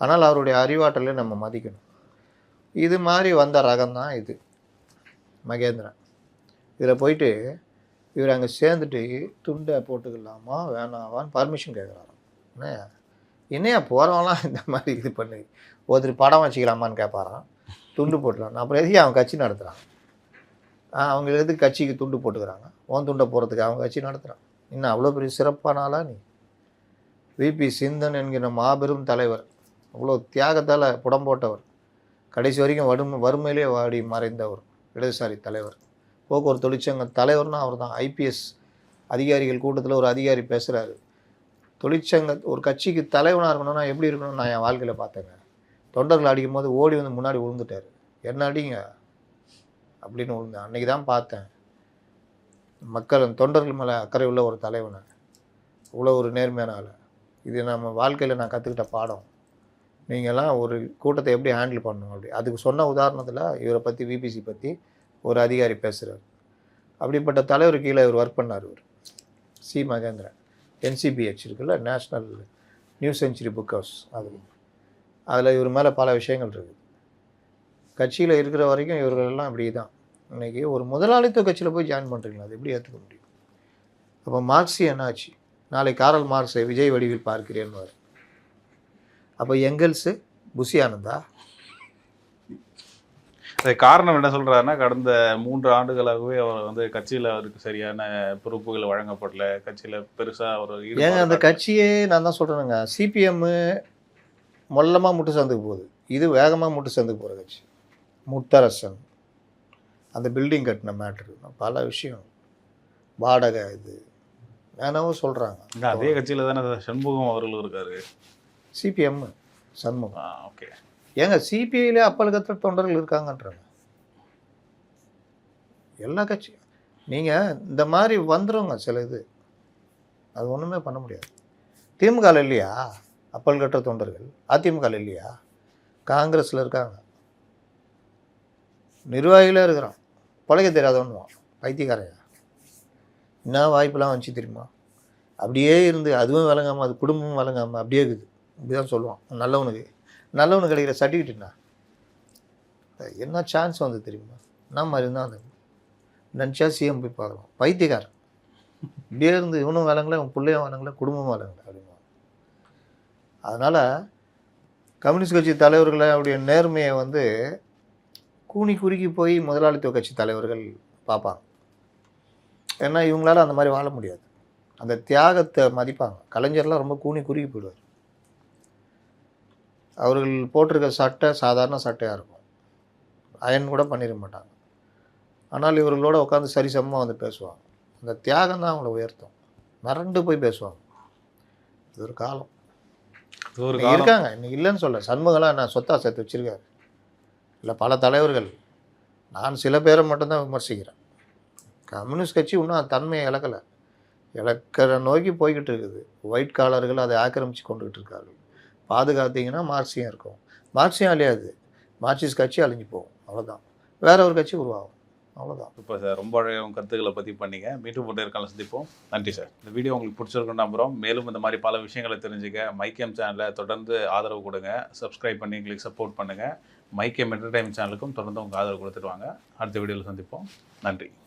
ஆனால் அவருடைய அறிவாற்றலை நம்ம மதிக்கணும். இது மாதிரி வந்த ரகம் தான் இது மகேந்திரன். இதில் போயிட்டு இவர் அங்கே சேர்ந்துட்டு துண்டை போட்டுக்கலாமா வேணாவான்னு பர்மிஷன் கேட்குறாராம். என்னையா போகிறவங்களாம் இந்த மாதிரி இது பண்ணி ஒருத்தர் படம் வச்சுக்கலாமான்னு கேட்பாரான். துண்டு போட்டுக்கலாம். அப்புறம் எதுக்கு அவன் கட்சி நடத்துகிறான்? அவங்க எதுக்கு கட்சிக்கு துண்டு போட்டுக்கிறாங்க? உன் துண்டை போகிறதுக்கு அவங்க கட்சி நடத்துகிறான். இன்னும் அவ்வளோ பெரிய சிறப்பான ஆளா நீ? விபி சிந்தன் என்கிற மாபெரும் தலைவர், அவ்வளோ தியாகத்தால் புடம் போட்டவர், கடைசி வரைக்கும் வறுமையிலே வாடி மறைந்தவர், இடதுசாரி தலைவர், போக்குவரத்து தொழிற்சங்க தலைவர்னா அவர் தான். ஐபிஎஸ் அதிகாரிகள் கூட்டத்தில் ஒரு அதிகாரி பேசுகிறாரு, தொழிற்சங்க ஒரு கட்சிக்கு தலைவனாக இருக்கணும்னா எப்படி இருக்கணும்னு நான் என் வாழ்க்கையில் பார்த்தேங்க. தொண்டர்கள் அடிக்கும் போது ஓடி வந்து முன்னாடி விழுந்துட்டார். என்ன அடிங்க அப்படின்னு விழுந்தேன். அன்றைக்கி தான் பார்த்தேன் மக்கள் தொண்டர்கள் மேலே அக்கறை உள்ள ஒரு தலைவனை, இவ்வளோ ஒரு நேர்மையான ஆள். இது நம்ம வாழ்க்கையில் நான் கற்றுக்கிட்ட பாடம். நீங்கள்லாம் ஒரு கூட்டத்தை எப்படி ஹேண்டில் பண்ணணும் அப்படி. அதுக்கு சொன்ன உதாரணத்தில் இவரை பற்றி விபிசி பற்றி ஒரு அதிகாரி பேசுகிறார். அப்படிப்பட்ட தலைவர் கீழே இவர் ஒர்க் பண்ணார். இவர் சி மகேந்திரன், NCBH இருக்குல்ல, national new century book house, அதில் இவர் மேலே பல விஷயங்கள் இருக்குது. கட்சியில் இருக்கிற வரைக்கும் இவர்களெல்லாம் இப்படி தான். இன்றைக்கி ஒரு முதலாளித்துவ கட்சியில் போய் ஜாயின் பண்ணுறீங்களா? அது எப்படி ஏற்றுக்க முடியும்? அப்போ மார்க்ஸி என்னாச்சு? நாளை காரல் மார்க்ஸை விஜய் வடிவில் பார்க்கிறேன்னு. அப்போ எங்கெல்ஸு புஷி ஆனந்தா? அது காரணம் என்ன சொல்கிறாருன்னா, கடந்த 3 ஆண்டுகளாகவே அவர் வந்து கட்சியில் அவருக்கு சரியான பொறுப்புகள் வழங்கப்படல, கட்சியில் பெருசாக ஒரு ஏங்க அந்த கட்சியே நான் தான் சொல்கிறேனுங்க, சிபிஎம்மு மொல்லமாக முட்டு சந்துக்கு போகுது, இது வேகமாக முட்டு சந்துக்கு போகிற கட்சி. முத்தரசன் அந்த பில்டிங் கட்டின மேட்ரு, பல விஷயம், வாடகை, இது என்னவோ சொல்கிறாங்க. அதே கட்சியில் தானே சண்முகம் அவர்கள் இருக்கார், சிபிஎம் சண்முகம். ஓகே. ஏங்க சிபிஐயில் அப்பழுக்கற்ற தொண்டர்கள் இருக்காங்கன்றாங்க எல்லா கட்சியும். நீங்கள் இந்த மாதிரி வந்துடுங்க சில இது, அது ஒன்றுமே பண்ண முடியாது. திமுகவில் இல்லையா அப்பழுக்கற்ற தொண்டர்கள்? அதிமுகவில் இல்லையா? காங்கிரஸில் இருக்காங்க, நிர்வாகிகளே இருக்கிறான், பழக தெரியாதவன்னுவான், பைத்தியக்காரையா. என்ன வாய்ப்பெல்லாம் வந்துச்சு தெரியுமா? அப்படியே இருந்து அதுவும் விளங்காமல் அது குடும்பமும் விளங்காமல் அப்படியே இருக்குது. இப்படி தான் சொல்லுவான். நல்லவனுக்கு கிடைக்கிற சர்டிஃபிகேட்னா என்ன சான்ஸ் வந்து தெரியுமா? என்ன மாதிரி இருந்தால் அந்த நினச்சா சிஎம் போய் பார்க்கலாம். பைத்தியக்காரன் இப்படியே இருந்து இவனும் விளங்கல, இவன் பிள்ளையும் விளங்கல, குடும்பமும் விளங்கல அப்படிமா. அதனால் கம்யூனிஸ்ட் கட்சி தலைவர்களை அவருடைய நேர்மையை வந்து கூனி குறுக்கி போய் முதலாளித்துவ கட்சி தலைவர்கள் பார்ப்பாங்க. ஏன்னா இவங்களால அந்த மாதிரி வாழ முடியாது. அந்த தியாகத்தை மதிப்பாங்க. கலைஞர்லாம் ரொம்ப கூனி குறுக்கி போயிடுவார். அவர்கள் போட்டிருக்க சட்டை சாதாரண சட்டையாக இருக்கும், அயன் கூட பண்ணிட மாட்டாங்க. ஆனால் இவர்களோட உட்காந்து சரிசமமாக வந்து பேசுவாங்க. அந்த தியாகம் தான் அவங்கள உயர்த்தும். மிரண்டு போய் பேசுவாங்க. இது ஒரு காலம் இருக்காங்க, இன்னைக்கு இல்லைன்னு சொல்ல. சண்முகலாம் நான் சொத்தா சேர்த்து வச்சுருக்காரு. இல்லை பல தலைவர்கள், நான் சில பேரை மட்டும்தான் விமர்சிக்கிறேன். கம்யூனிஸ்ட் கட்சி இன்னும் தன்மையை இழக்கிற நோக்கி போய்கிட்டு இருக்குது. ஒயிட் காலர்கள் அதை ஆக்கிரமித்து கொண்டுகிட்டு இருக்கார்கள். பாதுகாத்தீங்கன்னா மார்க்சியம் இருக்கும். மார்க்சியம் அழியாது, மார்க்சிஸ்ட் கட்சி அழிஞ்சு போகும், அவ்வளோதான். வேற ஒரு கட்சி உருவாகும், அவ்வளோதான். இப்போ சார் ரொம்ப அழகாக கருத்துக்களை பற்றி பண்ணிங்க. மீண்டும் போட்டு இருக்காலும் சந்திப்போம். நன்றி சார். இந்த வீடியோ உங்களுக்கு பிடிச்சிருக்குன்னு நம்புகிறோம். மேலும் இந்த மாதிரி பல விஷயங்களை தெரிஞ்சுக்க மைக்கேம் சேனலை தொடர்ந்து ஆதரவு கொடுங்க. சப்ஸ்கிரைப் பண்ணி எங்களுக்கு சப்போர்ட் பண்ணுங்கள். மைக்கேம் என்டர்டைன்மெண்ட் சேனலுக்கும் தொடர்ந்து உங்கள் ஆதரவு கொடுத்துட்டு வாங்க. அடுத்த வீடியோவில் சந்திப்போம். நன்றி.